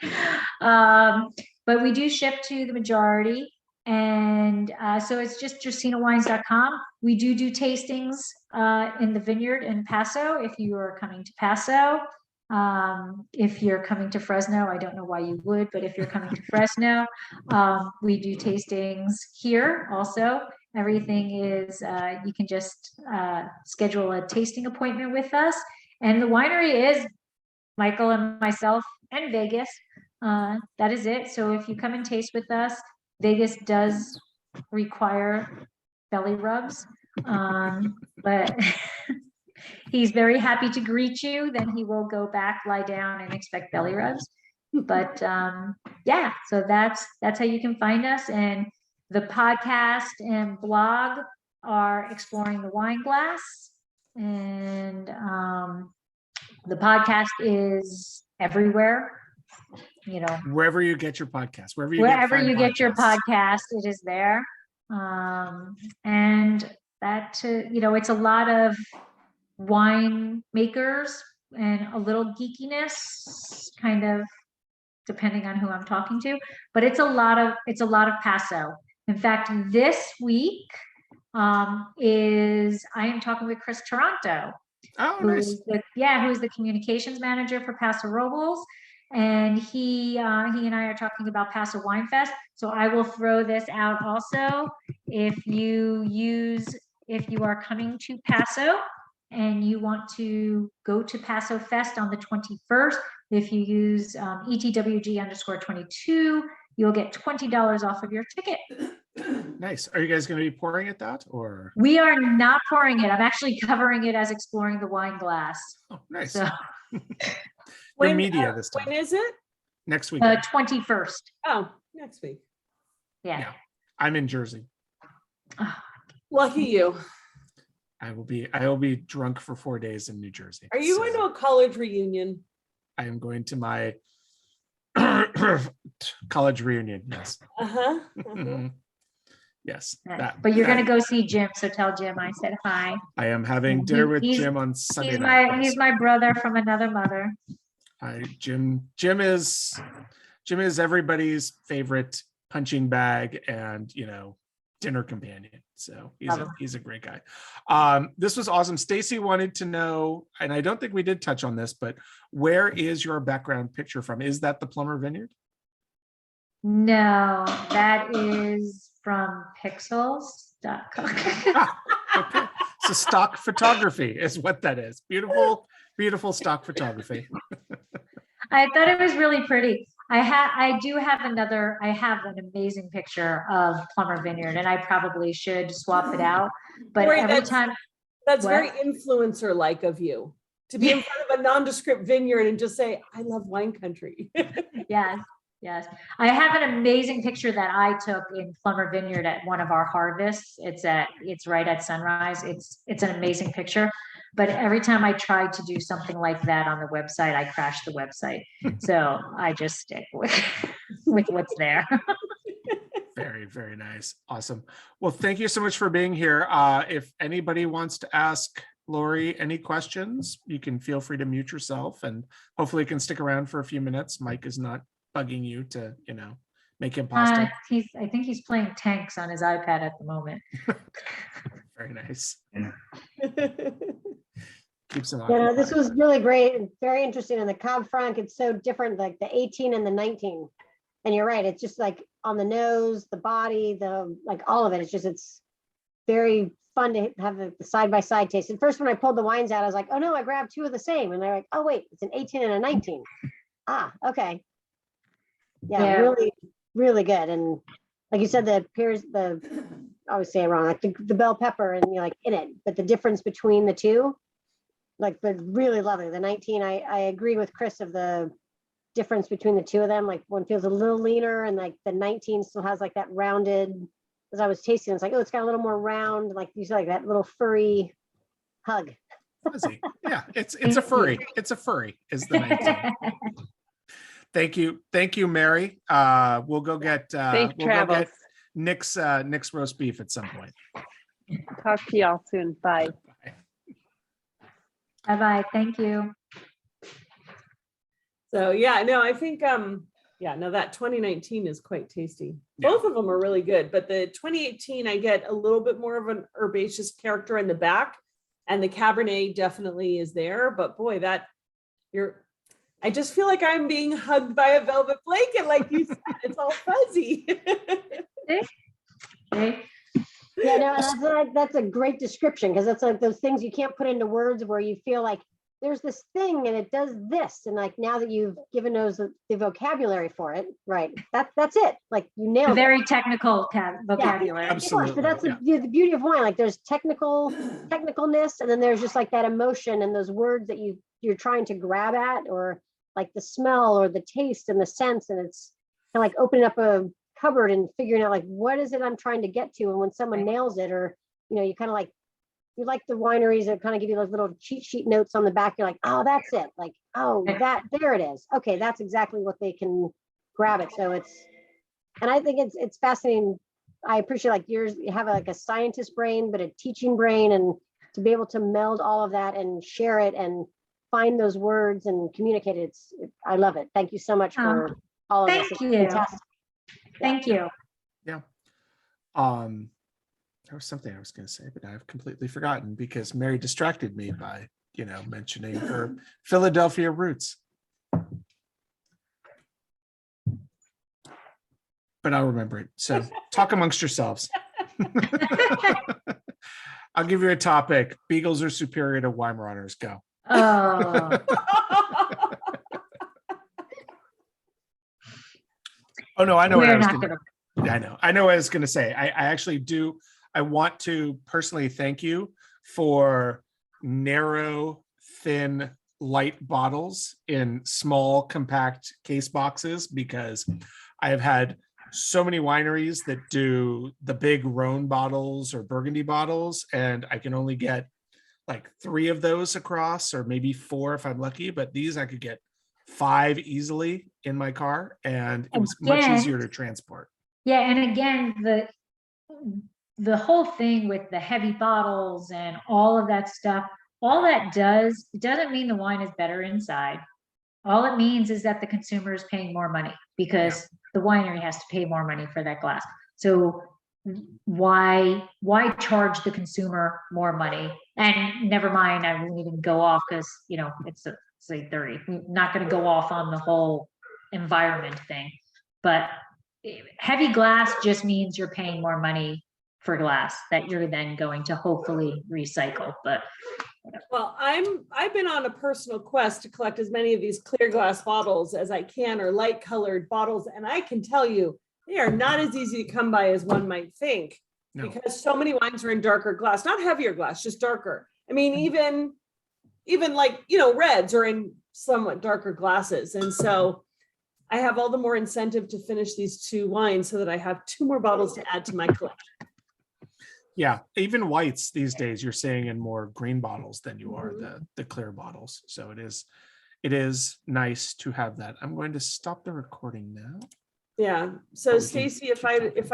But we do ship to the majority. And so it's just dracaenawines.com. We do tastings in the vineyard in Paso if you are coming to Paso. If you're coming to Fresno, I don't know why you would, but if you're coming to Fresno, we do tastings here also. Everything is, you can just schedule a tasting appointment with us. And the winery is Michael and myself and Vegas. that is it. So if you come and taste with us, Vegas does require belly rubs, but he's very happy to greet you. Then he will go back, lie down, and expect belly rubs. But yeah, so that's how you can find us. And the podcast and blog are Exploring the Wine Glass, and the podcast is everywhere. You know, wherever you get your podcast, wherever you get your podcast, it is there. And that, you know, it's a lot of wine makers and a little geekiness, kind of depending on who I'm talking to, but it's a lot of Paso. In fact, this week I am talking with Chris Toronto. Oh, nice. Who's the communications manager for Paso Robles. And he and I are talking about Paso Wine Fest. So I will throw this out also. If you are coming to Paso and you want to go to Paso Fest on the 21st, if you use ETWG_22, you'll get $20 off of your ticket. Nice. Are you guys going to be pouring at that, or? We are not pouring it. I'm actually covering it as Exploring the Wine Glass. Oh, nice. So. When, media this time. When is it? Next week. 21st. Oh, next week. Yeah. I'm in Jersey. Oh. Lucky you. I will be drunk for 4 days in New Jersey. Are you going to a college reunion? I am going to my college reunion. Yes. Yes. But you're going to go see Jim, so tell Jim I said hi. I am having dinner with Jim on Sunday night. He's my brother from another mother. Hi, Jim. Jim is everybody's favorite punching bag and, you know, dinner companion. So he's a great guy. This was awesome. Stacy wanted to know, and I don't think we did touch on this, but where is your background picture from? Is that the Plummer Vineyard? No, that is from pixels.com. Okay. So stock photography is what that is. Beautiful stock photography. I thought it was really pretty. I have an amazing picture of Plummer Vineyard, and I probably should swap it out. But that's very influencer-like of you to be in front of a nondescript vineyard and just say, "I love wine country." Yes. I have an amazing picture that I took in Plummer Vineyard at one of our harvests. It's right at sunrise. It's an amazing picture. But every time I try to do something like that on the website, I crash the website. So I just stick with what's there. Very, very nice. Awesome. Well, thank you so much for being here. If anybody wants to ask Lori any questions, you can feel free to mute yourself, and hopefully you can stick around for a few minutes. Mike is not bugging you to, you know, make him pasta. I think he's playing tanks on his iPad at the moment. Very nice. Keeps him on. This was really great and very interesting. And the Cab Franc, it's so different, like the 18 and the 19. And you're right, it's just like on the nose, the body, like all of it. It's very fun to have the side-by-side taste. At first, when I pulled the wines out, I was like, oh no, I grabbed two of the same. And they're like, oh wait, it's an 18 and a 19. Okay. Yeah, really, really good. And like you said, I always say it wrong, like the bell pepper and you're like in it, but the difference between the two, like, but really lovely. The 19, I agree with Chris of the difference between the two of them. Like one feels a little leaner, and like the 19 still has like that rounded, as I was tasting, it's like, oh, it's got a little more round, like you said, like that little furry hug. Fuzzy. Yeah, it's a furry. It's a furry is the 19. Thank you, Mary. We'll go get Nick's roast beef at some point. Talk to y'all soon. Bye. Bye. Thank you. So I think that 2019 is quite tasty. Both of them are really good, but the 2018 I get a little bit more of an herbaceous character in the back, and the Cabernet definitely is there. But boy, I just feel like I'm being hugged by a velvet blanket, like you said. It's all fuzzy. Yeah, no, that's a great description, because that's like those things you can't put into words, where you feel like there's this thing and it does this. And like, now that you've given those the vocabulary for it, right? That's it. Like you nailed it. Very technical vocabulary. Absolutely. But that's the beauty of wine. Like there's technicalness, and then there's just like that emotion and those words that you're trying to grab at, or like the smell or the taste and the sense. And it's kind of like opening up a cupboard and figuring out like, what is it I'm trying to get to? And when someone nails it, or, you kind of like, you like the wineries that kind of give you those little cheat sheet notes on the back. You're like, oh, that's it. Like, oh, there it is. Okay, that's exactly what they can grab it. So and I think it's fascinating. I appreciate like you have like a scientist brain, but a teaching brain, and to be able to meld all of that and share it and find those words and communicate it. I love it. Thank you so much for all of this. Thank you. Fantastic. Thank you. Yeah. There was something I was going to say, but I've completely forgotten because Mary distracted me by, mentioning her Philadelphia roots. But I'll remember it. So talk amongst yourselves. I'll give you a topic. Beagles are superior to Weimaraners. Go. Oh. Oh no, I know what I was not going to. I know what I was going to say. I actually do. I want to personally thank you for narrow, thin, light bottles in small, compact case boxes, because I have had so many wineries that do the big Rhone bottles or Burgundy bottles, and I can only get like 3 of those across, or maybe 4 if I'm lucky. But these I could get 5 easily in my car, and it was much easier to transport. Yeah, and again, the whole thing with the heavy bottles and all of that stuff, all that does, it doesn't mean the wine is better inside. All it means is that the consumer is paying more money, because the winery has to pay more money for that glass. So why charge the consumer more money? And never mind, I won't even go off because, it's a theri. We're not going to go off on the whole environment thing, but heavy glass just means you're paying more money for glass that you're then going to hopefully recycle. But well, I've been on a personal quest to collect as many of these clear glass bottles as I can, or light colored bottles, and I can tell you they are not as easy to come by as one might think. No. Because so many wines are in darker glass, not heavier glass, just darker. I mean, even like, reds are in somewhat darker glasses. And so I have all the more incentive to finish these 2 wines so that I have 2 more bottles to add to my collection. Yeah, even whites these days you're seeing in more green bottles than you are the clear bottles. So it is nice to have that. I'm going to stop the recording now. Yeah. So Stacy, if I